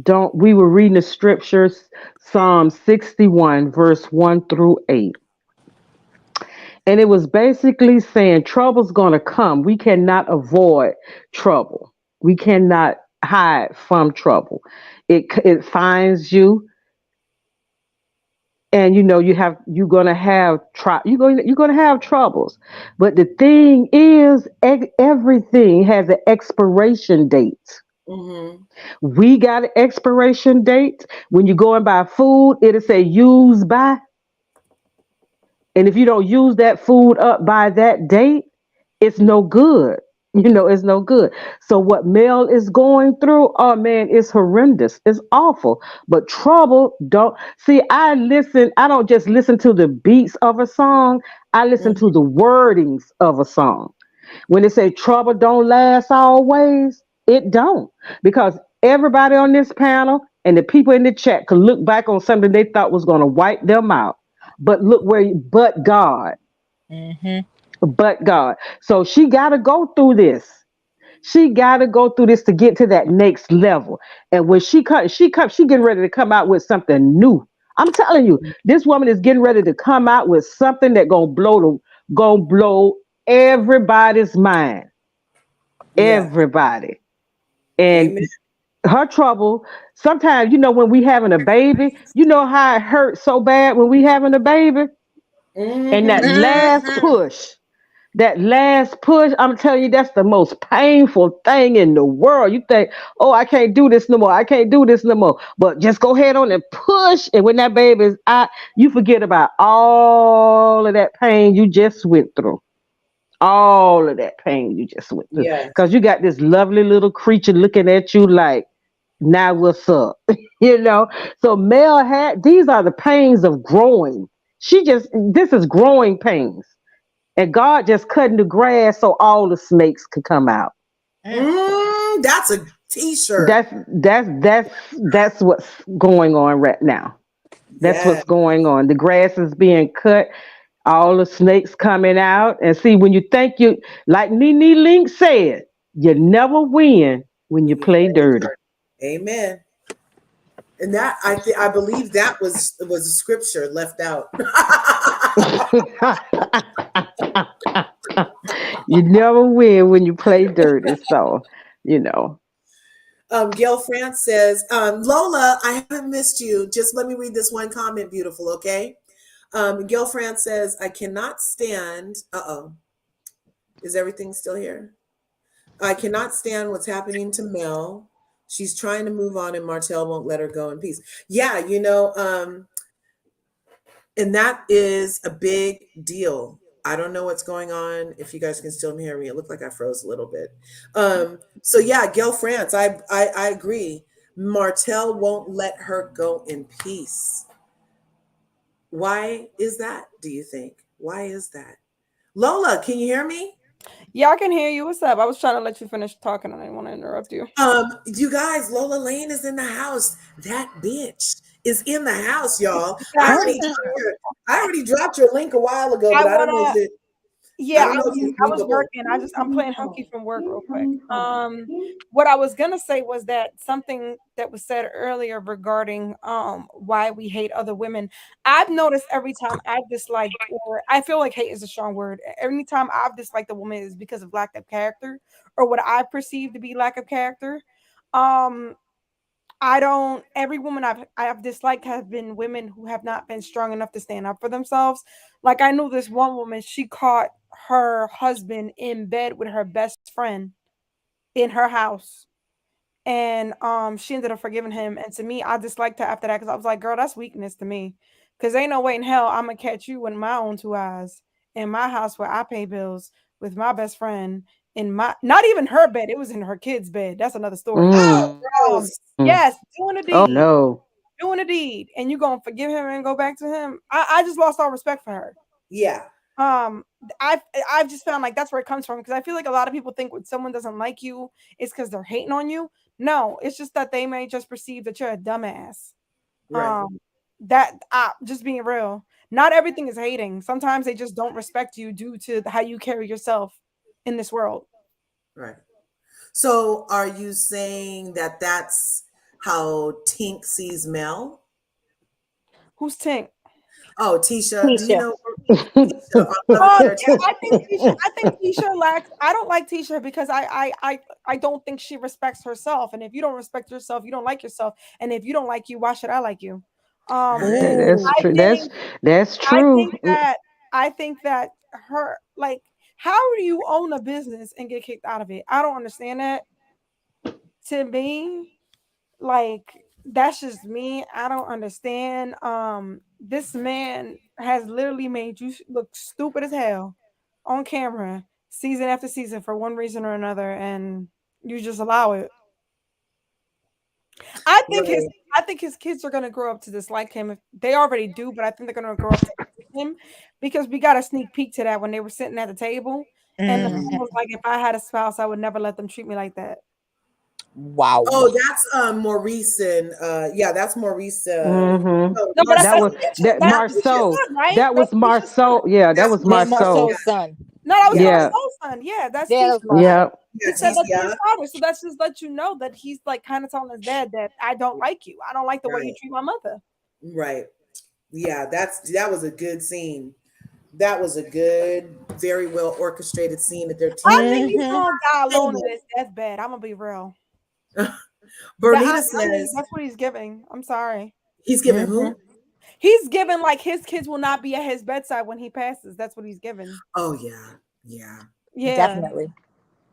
don't, we were reading the scriptures, Psalm 61, verse 1 through 8. And it was basically saying trouble's going to come. We cannot avoid trouble. We cannot hide from trouble. It finds you, and you're gonna have you're gonna have troubles. But the thing is, everything has an expiration date. Hmm. We got an expiration date. When you go and buy food, it'll say use by, and if you don't use that food up by that date, it's no good. It's no good. So what Mel is going through, oh man, it's horrendous. It's awful. But trouble don't see. I don't just listen to the beats of a song. I listen to Mhm. the wordings of a song. When they say trouble don't last always, it don't. Because everybody on this panel and the people in the chat could look back on something they thought was going to wipe them out. But God, Mm-hmm. but God. So she got to go through this. She got to go through this to get to that next level. And when she getting ready to come out with something new. I'm telling you, this woman is getting ready to come out with something that gonna blow everybody's mind. Yeah. Everybody. And Amen. her trouble, sometimes, when we having a baby, how it hurts so bad when we having a baby? And Hmm. that last push, I'm telling you, that's the most painful thing in the world. You think, oh, I can't do this no more. I can't do this no more. But just go ahead on and push. And when that baby is out, you forget about all of that pain you just went through. All of that pain you just went through. Yes. Because you got this lovely little creature looking at you like, now what's up? So Mel had, these are the pains of growing. This is growing pains. And God just cutting the grass so all the snakes could come out. That's a t-shirt. That's what's going on right now. That's Yeah. what's going on. The grass is being cut, all the snakes coming out. And see, when you think like Nene Link said, you never win when you When you play play dirty. dirt. Amen. And that I believe that was a scripture left out. You never win when you play dirty. So, you know. Gail France says, Lola, I haven't missed you. Just let me read this one comment, beautiful, okay? Gail France says, I cannot stand, is everything still here? I cannot stand what's happening to Mel. She's trying to move on and Martell won't let her go in peace. Yeah, and that is a big deal. I don't know what's going on. If you guys can still hear me, it looked like I froze a little bit. So yeah, Gail France, I agree. Martell won't let her go in peace. Why is that? Do you think? Why is that? Lola, can you hear me? Yeah, I can hear you. What's up? I was trying to let you finish talking. I didn't want to interrupt you. You guys, Lola Lane is in the house. That bitch is in the house, y'all. Got you. I already dropped your link a while ago, I but I don't know if wanna. it I Yeah, don't know if it's I was viewable. working. I'm playing hooky from work real quick. What I was gonna say was that something that was said earlier regarding why we hate other women. I've noticed every time I've disliked, or I feel like hate is a strong word. Every time I've disliked a woman is because of lack of character or what I perceive to be lack of character. Um, I don't. Every woman I've disliked have been women who have not been strong enough to stand up for themselves. Like I knew this one woman, she caught her husband in bed with her best friend in her house, and she ended up forgiving him. And to me, I disliked her after that because I was like, girl, that's weakness to me. Because ain't no way in hell I'm gonna catch you with my own two eyes in my house where I pay bills with my best friend in my not even her bed. It was in her kid's bed. That's another story. Oh, Um, gross. yes, Oh no. doing a deed, and you gonna forgive him and go back to him. I just lost all respect for her. Yeah, Um, I've just found like that's where it comes from because I feel like a lot of people think when someone doesn't like you, it's because they're hating on you. No, it's just that they may just perceive that you're a dumbass. right, Um, that just being real. Not everything is hating. Sometimes they just don't respect you due to how you carry yourself in this world. right. So are you saying that that's how Tink sees Mel? Who's Tink? Oh, Tisha, do you Tisha. know Tisha on Love and Marriage? I think Tisha lacks. I don't like Tisha because I don't think she respects herself. And if you don't respect yourself, you don't like yourself. And if you don't like you, why should I like you? Right, That's Ooh. I true. That's think that's I true. think that I think that her like how do you own a business and get kicked out of it? I don't understand that. To me, like that's just me. I don't understand. This man has literally made you look stupid as hell on camera season after season for one reason or another, and you just allow it. I think his Right. I think his kids are gonna grow up to dislike him. They already do, but I think they're gonna grow up to hate him because we got a sneak peek to that when they were sitting at the table, and the Mhm. mom was like, "If I had a spouse, I would never let them treat me like that." Wow. Oh, that's Maurice and yeah, that's Maurice. Mm-hmm. No, No, but That that's was Marcel. Keisha. that That's Not Keisha's Marceau. Lucas. son, right? That That's was Keisha's son. Marceau. Yeah, that That's was Yeah, Marcel's. Marceau. Marcel's son. No, that was Yeah, Yeah. Marcel's son. Yeah, that's Yeah, that was Keisha's son. Marcel. Yeah. He yeah, said that to his yeah. father, so that's just let you know that he's like kind of telling his dad that I don't like you. I don't like the way you Right, treat my mother. right. Yeah, that was a good scene. That was a good, very well orchestrated scene that they're I teaching. think he's Mhm. gonna die alone in his deathbed. I'm gonna be real. Bernita I mean, says that's what he's giving. I'm sorry. he's giving Mhm. who? He's given like his kids will not be at his bedside when he passes. That's what he's given. Oh yeah, yeah. Yeah. Definitely.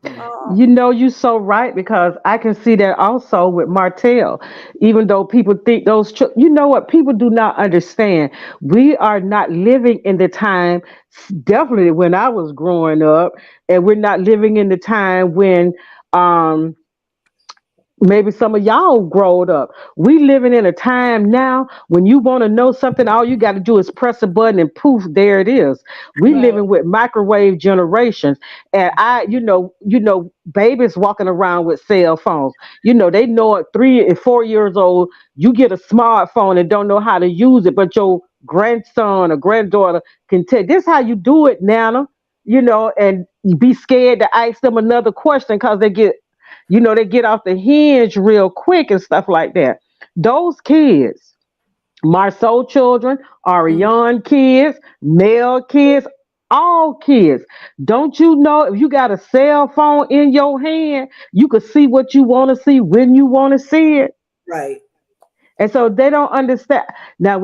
Mm. You Um. know, you're so right because I can see that also with Martell. Even though people think you know what? People do not understand. We are not living in the time, definitely when I was growing up, and we're not living in the time when um, maybe some of y'all growed up. We living in a time now when you want to know something, all you got to do is press a button and poof, there it is. We Right. living with microwave generations, and babies walking around with cell phones. You know, they know at 3 and 4 years old. You get a smartphone and don't know how to use it, but your grandson or granddaughter can tell. This how you do it, Nana. And be scared to ask them another question because they get off the hinge real quick and stuff like that. Those kids, Marceau children, Mm. Ariane kids, male kids, all kids. Don't you know if you got a cell phone in your hand, you can see what you want to see when you want to see it? Right, And so they don't understand. Now,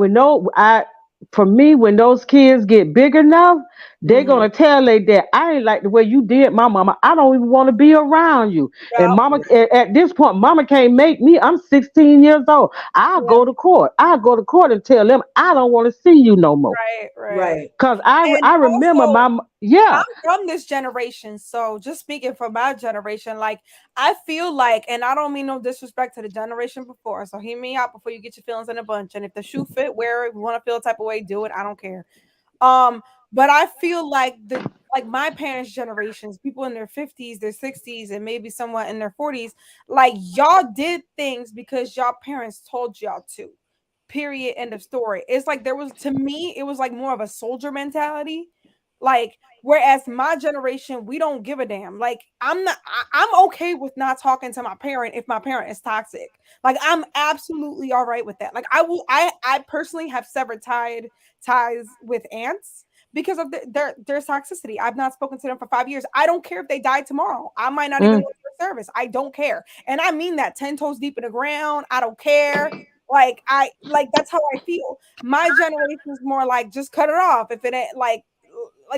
for me, when those kids get big enough, they're hmm, gonna tell their dad, "I ain't like the way you did my mama. I don't even want to be around you." And Yeah. mama, at this point, mama can't make me. I'm 16 years old. I'll Yeah. go to court. I'll go to court and tell them I don't want to see you no more. Right. Right. right. Cause I And I remember also, yeah. I'm from this generation, so just speaking for my generation, like I feel like, and I don't mean no disrespect to the generation before, so hear me out before you get your feelings in a bunch. And if the shoe fit, wear it. If you want to feel a type of way, do it. I don't care. Um, but I feel like my parents' generations, people in their 50s, their 60s, and maybe somewhat in their 40s, like y'all did things because y'all parents told y'all to. Period. End of story. It's like there was to me, it was like more of a soldier mentality. Like, whereas my generation, we don't give a damn. Like, I'm okay with not talking to my parent if my parent is toxic. Like, I'm absolutely all right with that. Like, I personally have severed ties with aunts because of their toxicity. I've not spoken to them for 5 years. I don't care if they die tomorrow. I might not even Mm. go to their service. I don't care. And I mean that 10 toes deep in the ground. I don't care. Like that's how I feel. My generation is more like just cut it off if it ain't like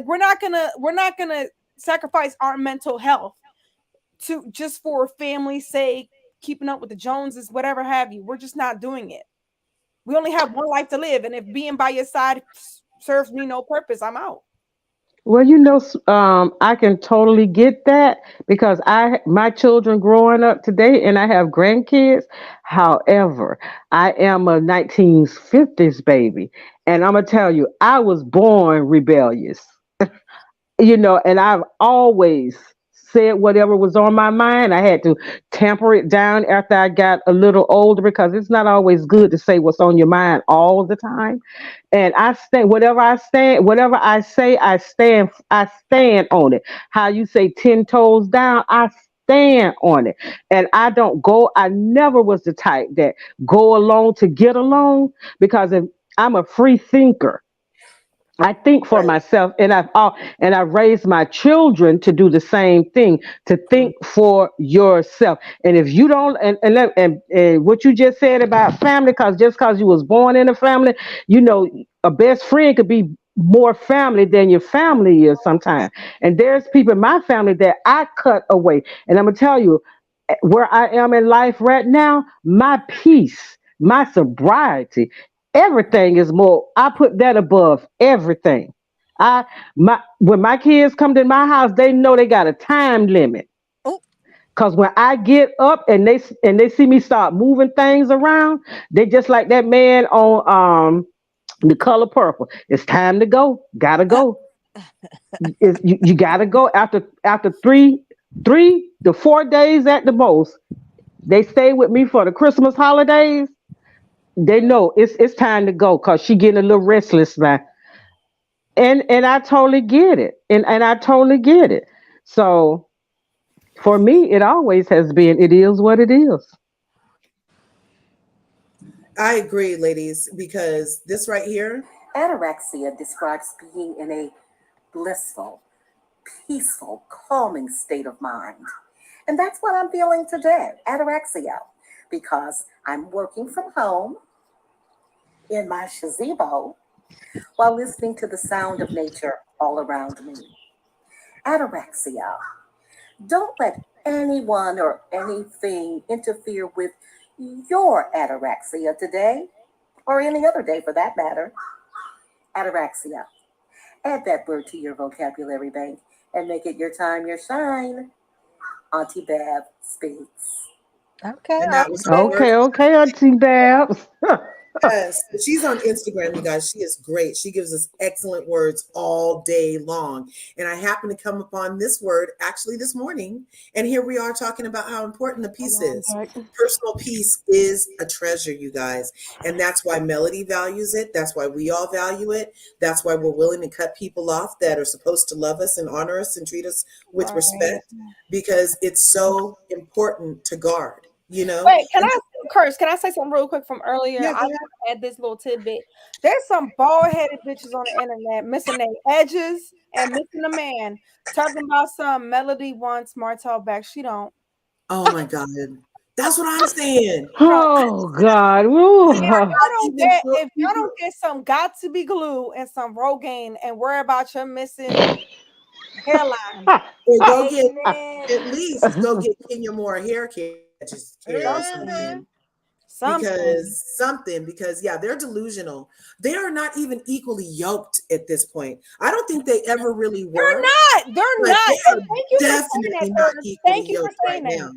we're not gonna sacrifice our mental health to just for family's sake, keeping up with the Joneses, whatever have you. We're just not doing it. We only have one life to live, and if being by your side serves me no purpose, I'm out. Well, I can totally get that because my children growing up today, and I have grandkids. However, I am a 1950s baby, and I'm gonna tell you, I was born rebellious. And I've always said whatever was on my mind. I had to tamper it down after I got a little older because it's not always good to say what's on your mind all the time. And whatever I say, I stand on it. How you say 10 toes down, I stand on it. And I never was the type that go along to get along because if I'm a free thinker. I think for Right. myself, and I've raised my children to do the same thing, to Mm. think for yourself. And if you don't, and what you just said about family, because you was born in a family, a best friend could be more family than your family is sometimes. And there's people in my family that I cut away, and I'm gonna tell you where I am in life right now, my peace, my sobriety, everything is more. I put that above everything. When my kids come to my house, they know they got a time limit. Oh, Cause when I get up and they see me start moving things around, they just like that man on The Color Purple. It's time to go. Gotta go. You gotta go after 3 to 4 days at the most. They stay with me for the Christmas holidays. They know it's time to go because she getting a little restless now. And I totally get it. And I totally get it. So for me, it always has been. It is what it is. I agree, ladies, because this right here, Anorexia describes being in a blissful, peaceful, calming state of mind. And that's what I'm feeling today, anorexia, because I'm working from home in my gazebo while listening to the sound of nature all around me. Anorexia. Don't let anyone or anything interfere with your anorexia today, or any other day for that matter. Anorexia. Add that word to your vocabulary bank and make it your time, your shine. Auntie Bev speaks. okay. and that was her Okay. word. Okay, Auntie Babs. Yes, she's on Instagram, you guys. She is great. She gives us excellent words all day long. And I happened to come upon this word actually this morning. And here we are talking about how important the peace is. Personal peace is a treasure, you guys. And that's why Melody values it. That's why we all value it. That's why we're willing to cut people off that are supposed to love us and honor us and treat us with Right. respect, because it's so important to guard, you know? Wait, can And I curse? Can I say something real quick from earlier? yeah, I go ahead. want to add this little tidbit. There's some bald-headed bitches on the internet missing their edges and missing a man. Talking about some Melody wants Martell back. She don't. Oh my God. That's what I'm saying. Bro, Oh God. Ooh. Even if y'all people, don't get some got to be glue and some Rogaine and worry about your missing hairline. or go get Amen. at least go get Kenya Moore hair care just care or Something. something. Something. Because yeah, they're delusional. They are not even equally yoked at this point. I don't think they ever really They're were, not. They're but not. they And are thank you for saying that, definitely not Curtis. equally Thank you for yoked right saying that. now.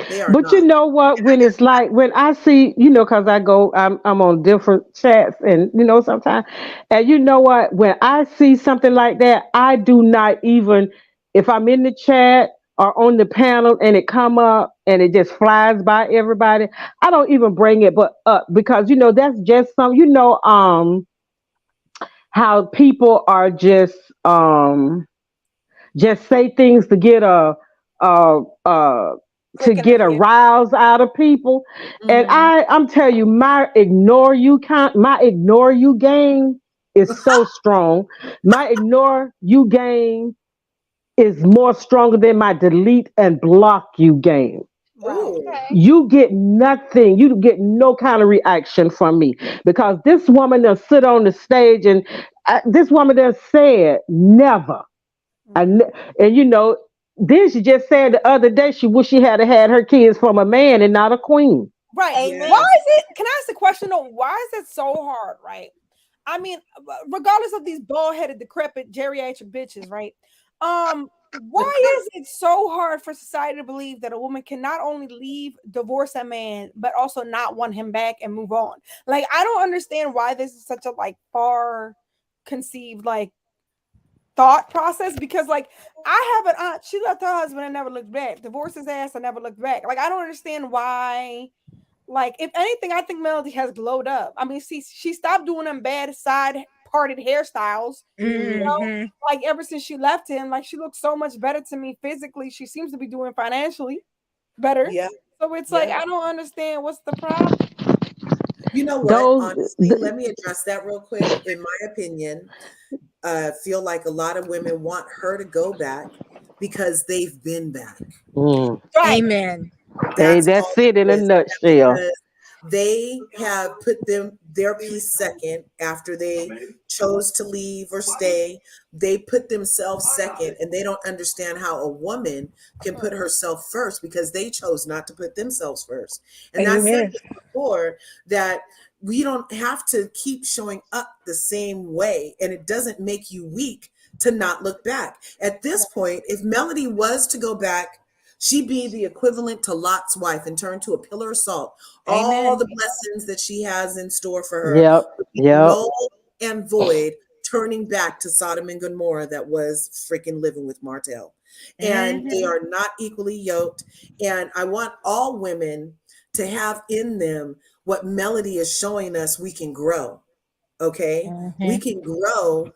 They are But you not. know what? When it's like when I see, because I'm on different chats, and sometimes, and you know what? When I see something like that, I do not even, if I'm in the chat or on the panel and it come up and it just flies by everybody, I don't even bring it but up because that's just some, how people are just say things a, a to Click in get the a ear. rouse out of people. And Mm-hmm. I'm telling you, my ignore you game is so strong. My ignore you game is more stronger than my delete and block you game. Right. Oh, Okay. You get nothing. You get no kind of reaction from me because this woman that sit on the stage and this woman that said never. Mm-hmm. And then she just said the other day she wish she had her kids from a man and not a queen. Right. Why Amen. yes. is it? Can I ask the question though? Why is it so hard? Right. I mean, regardless of these bald-headed, decrepit, geriatric bitches, right? Why is it so hard for society to believe that a woman can not only leave, divorce a man, but also not want him back and move on? Like, I don't understand why this is such a far conceived thought process because I have an aunt, she left her husband and never looked back, divorced his ass and never looked back. I don't understand why. If anything, I think Melody has glowed up. I mean, she stopped doing them bad side parted hairstyles. Mhm. Mm-hmm. Ever since she left him, she looks so much better to me physically. She seems to be doing financially better. Yeah. So it's Yeah. I don't understand what's the problem. You know what? Those, Honestly, let me address that real quick. In my opinion, feel like a lot of women want her to go back because they've been back. mm, Right. Amen. hey, That's that's all it in it a is. nutshell. Because they have put their piece second after they chose to leave or stay. They put themselves second, and they don't understand how a woman can put herself first because they chose not to put themselves first. And I said Amen. this before that we don't have to keep showing up the same way, and it doesn't make you weak to not look back. At this point, if Melody was to go back, she'd be the equivalent to Lot's wife and turn to a pillar of salt. All Amen. the blessings that she has in store for her Yep. would be Yep. null and void, turning back to Sodom and Gomorrah that was freaking living with Martell. And they are not equally yoked. And I want all women to have in them what Melody is showing us we can grow. Okay? We can grow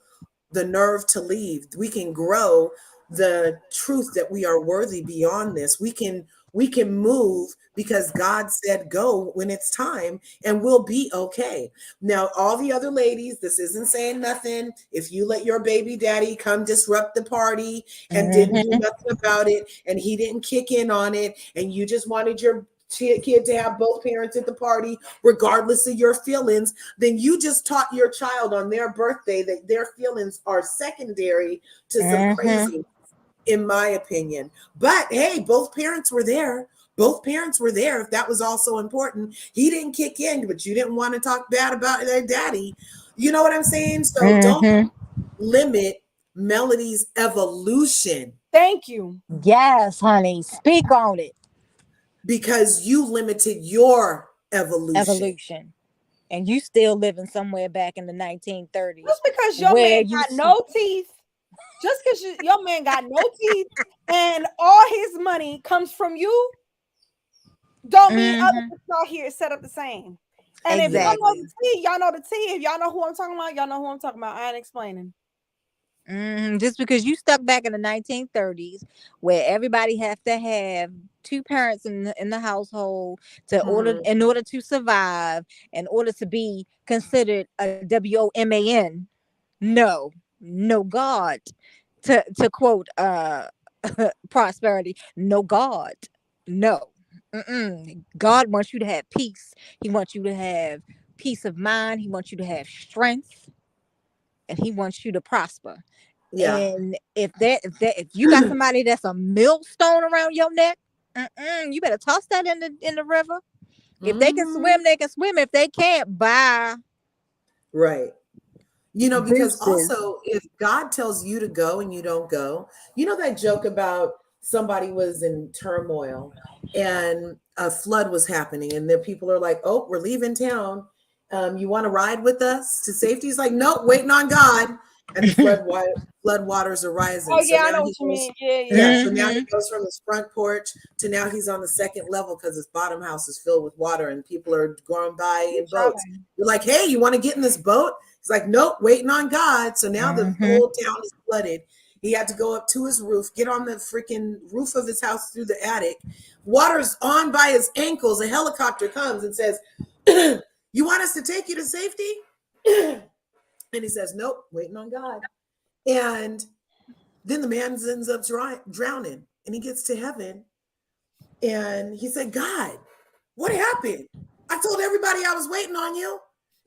the nerve to leave. We can grow the truth that we are worthy beyond this. We can move because God said go when it's time, and we'll be okay. Now, all the other ladies, this isn't saying nothing. If you let your baby daddy come disrupt the party and didn't do nothing about it, and he didn't kick in on it, and you just wanted your kid to have both parents at the party, regardless of your feelings, then you just taught your child on their birthday that their feelings are secondary to some crazy, in my opinion. But hey, both parents were there. Both parents were there. If that was also important, he didn't kick in, but you didn't want to talk bad about their daddy. You know what I'm saying? So don't limit Melody's evolution. Thank you. Yes, honey. Speak on it. Because you limited your evolution. And you still living somewhere back in the 1930s. Just because your where man you got no teeth, just because your man got no teeth and all his money comes from you, don't mean other people out here set up the same. And if y'all know the tea, y'all know the tea. If y'all know who I'm talking about, y'all know who I'm talking about. I ain't explaining. Just because you stuck back in the 1930s, where everybody have to have two parents in the household in order to survive, in order to be considered a WOMAN. No, God. To quote Prosperity, no God, no. God wants you to have peace. He wants you to have peace of mind. He wants you to have strength, and he wants you to prosper. Yeah. And if you got somebody that's a millstone around your neck, you better toss that in the river. If they can swim, they can swim. If they can't, bye. Right. You know, because Deuces. also if God tells you to go and you don't go, you know that joke about somebody was in turmoil and a flood was happening and the people are like, oh, we're leaving town. You want to ride with us to safety? He's like, nope, waiting on God. And the flood waters are rising. Oh yeah, so I now know he what you goes, mean. Yeah. so now he goes from his front porch to now he's on the second level because his bottom house is filled with water and people are going by in boats. You're like, hey, you want to get in this boat? He's like, nope, waiting on God. So now the whole town is flooded. He had to go up to his roof, get on the freaking roof of his house through the attic. Water's on by his ankles. A helicopter comes and says, you want us to take you to safety? And he says, nope, waiting on God. And then the man ends up drowning and he gets to heaven. And he said, God, what happened? I told everybody I was waiting on you.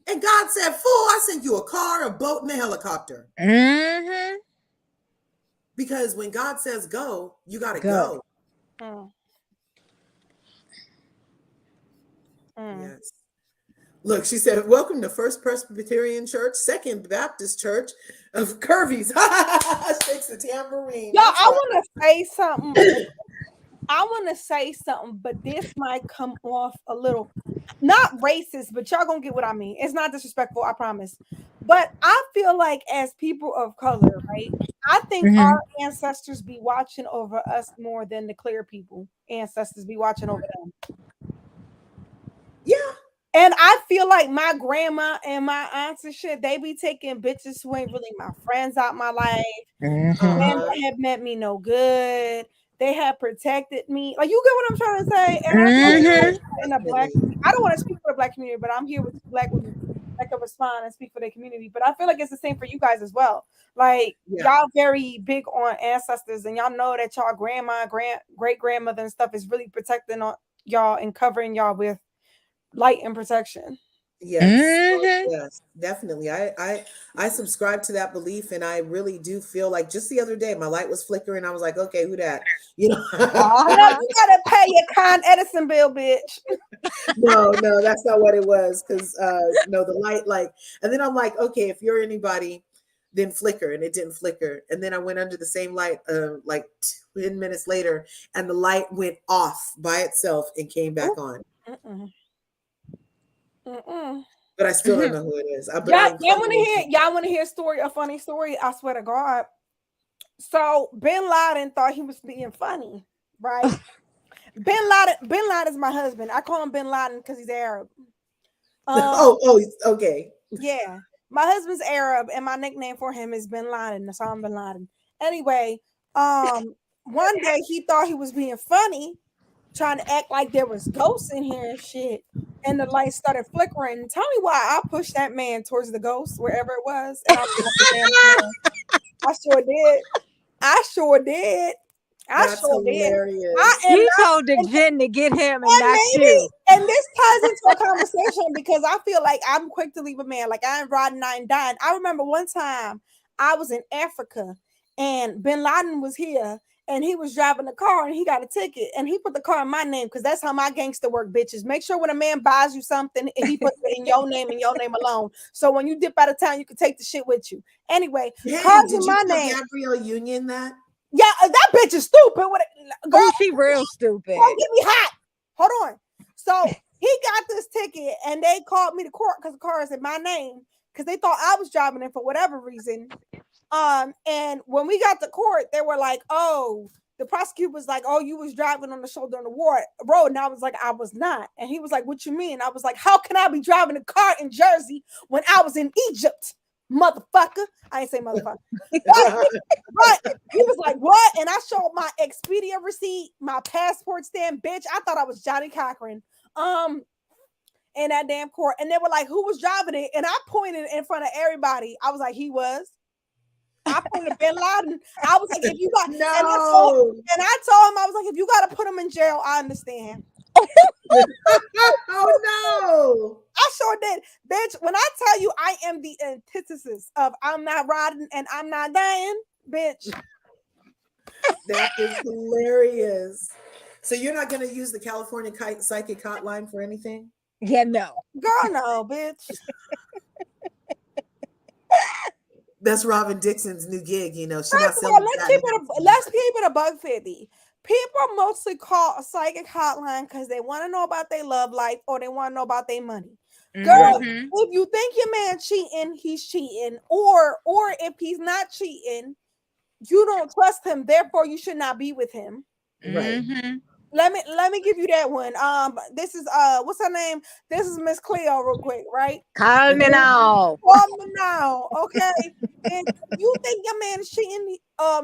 And God said, fool, I sent you a car, a boat, and a helicopter. Because when God says go, you got to go. Yes. Look, she said, welcome to First Presbyterian Church, Second Baptist Church of Curvies. Shakes the tambourine. Y'all, I want to say something. But this might come off a little, not racist, but y'all gonna get what I mean. It's not disrespectful, I promise. But I feel like as people of color, right? I think our ancestors be watching over us more than the clear people ancestors be watching over them. Yeah. And I feel like my grandma and my aunts and shit, they be taking bitches who ain't really my friends out my life. And they have meant me no good. They have protected me. Like, you get what I'm trying to say? And I feel in the black community, I don't want to speak for the black community, but I'm here with black women that can respond and speak for their community. But I feel like it's the same for you guys as well. Like, y'all very big on ancestors, and y'all know that y'all grandma, great grandmother and stuff is really protecting on y'all and covering y'all with light and protection. Yes, yes, definitely. I subscribe to that belief, and I really do feel like just the other day my light was flickering. I was like, okay, who that? You know, You gotta pay your Con Edison bill, bitch. No, that's not what it was. Because no, the light, like, and then I'm like, okay, if you're anybody, then flicker, and it didn't flicker. And then I went under the same light, like 10 minutes later, and the light went off by itself and came back on. Mm-mm. Mm-mm. But I still don't know who it is. But Y'all want to hear a story, a funny story? I swear to God. So Bin Laden thought he was being funny, right? Bin Laden is my husband. I call him Bin Laden because he's Arab. Okay. Yeah. My husband's Arab, and my nickname for him is Bin Laden. That's how I'm Bin Laden. Anyway, one day he thought he was being funny, trying to act like there was ghosts in here and shit. And the lights started flickering. Tell me why I pushed that man towards the ghost, wherever it was. And I sure did. I sure did. That's hilarious. You told the Jen to get him and not you. And this ties into a conversation because I feel like I'm quick to leave a man. Like I ain't riding, I ain't dying. I remember one time I was in Africa and Bin Laden was here and he was driving the car and he got a ticket and he put the car in my name because that's how my gangster work, bitches. Make sure when a man buys you something, he puts it in your name and your name alone. So when you dip out of town, you can take the shit with you. Anyway, hey, did you tell Gabrielle Union that? Yeah, that bitch is stupid. Girl, she real stupid. Don't get me hot. Hold on. So he got this ticket and they called me to court because the car is in my name because they thought I was driving it for whatever reason. And when we got to court, they were like, oh, the prosecutor was like, oh, you was driving on the shoulder on the road. And I was like, I was not. And he was like, what you mean? I was like, how can I be driving a car in Jersey when I was in Egypt? Motherfucker. I ain't say motherfucker. But he was like, what? And I showed my Expedia receipt, my passport stamp, bitch. I thought I was Johnny Cochran. In that damn court. And they were like, who was driving it? And I pointed in front of everybody. I was like, he was. I pointed Bin Laden. I was like, if you got no. And I told him, I was like, if you gotta put him in jail, I understand. Oh no. I sure did. Bitch, when I tell you I am the antithesis of I'm not riding and I'm not dying, bitch. That is hilarious. So you're not going to use the California Psychic Hotline for anything? Yeah, no. Girl, no, bitch. That's Robin Dixon's new gig, you know. First of all, let's keep it a buck 50. People mostly call a psychic hotline because they want to know about their love life or they want to know about their money. Girl, if you think your man cheating, he's cheating, or if he's not cheating, you don't trust him, therefore you should not be with him. Right. Let me give you that one. This is what's her name? This is Miss Cleo, real quick, right? Call me now. Call me now, okay? And you think your man is cheating?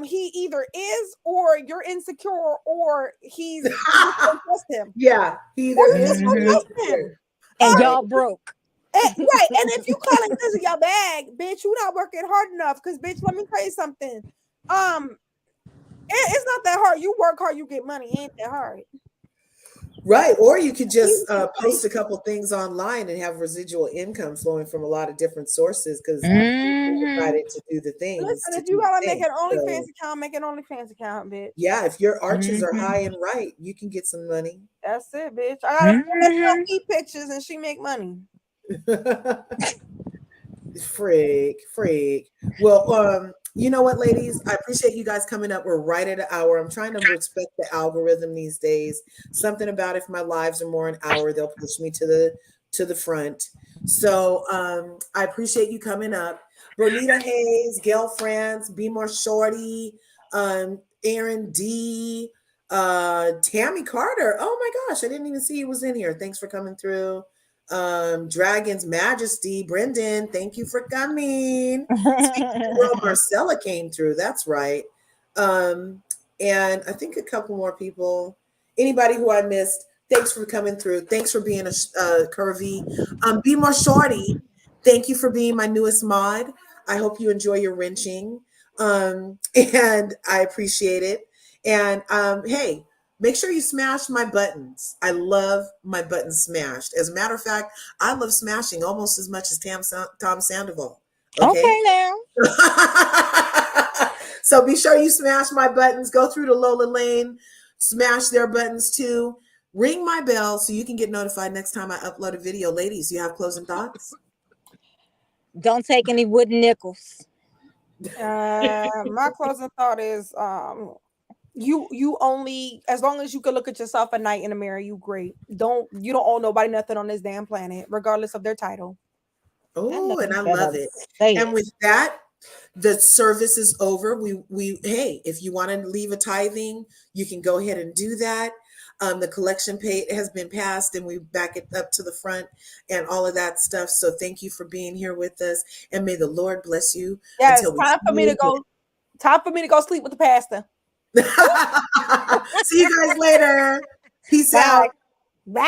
He either is, or you're insecure, or he's you don't trust him. Yeah, he either is or trust him. And y'all broke. Right, and if you calling because of your bag, bitch, you not working hard enough. Because bitch, let me tell you something. It's not that hard. You work hard, you get money. It ain't that hard. Right. Or you could just post a couple things online and have residual income flowing from a lot of different sources because you decided to do the things. Listen, if you gotta make an OnlyFans account, make an OnlyFans account, bitch. Yeah, if your arches are high and right, you can get some money. That's it, bitch. I gotta eat pictures and she make money. Freak. Well, you know what, ladies? I appreciate you guys coming up. We're right at an hour. I'm trying to respect the algorithm these days. Something about if my lives are more an hour, they'll push me to the front. So I appreciate you coming up. Bernita Hayes, Gail France, Be More Shorty, Aaron D, Tammy Carter. Oh my gosh, I didn't even see he was in here. Thanks for coming through. Dragon's Majesty, Brendan, thank you for coming. Well, Marcella came through, that's right. And I think a couple more people. Anybody who I missed, thanks for coming through. Thanks for being a curvy. Be More Shorty, thank you for being my newest mod. I hope you enjoy your wrenching. And I appreciate it. And hey, make sure you smash my buttons. I love my buttons smashed. As a matter of fact, I love smashing almost as much as Tom Sandoval. Okay now. So be sure you smash my buttons. Go through to Lola Lane, smash their buttons too. ring my bell so you can get notified next time I upload a video. Ladies, you have closing thoughts? Don't take any wooden nickels. My closing thought is you only, as long as you can look at yourself at night in the mirror, you great. You don't owe nobody nothing on this damn planet, regardless of their title. Oh, and I Better love it. say And it. with that, the service is over. We hey, if you want to leave a tithing, you can go ahead and do that. The collection pay has been passed, and we back it up to the front and all of that stuff. So thank you for being here with us, and may the Lord bless you Yes, until we time for see me you to go. Time for me to go sleep with the pastor. again. See you guys later. Peace Bye. out. Bye.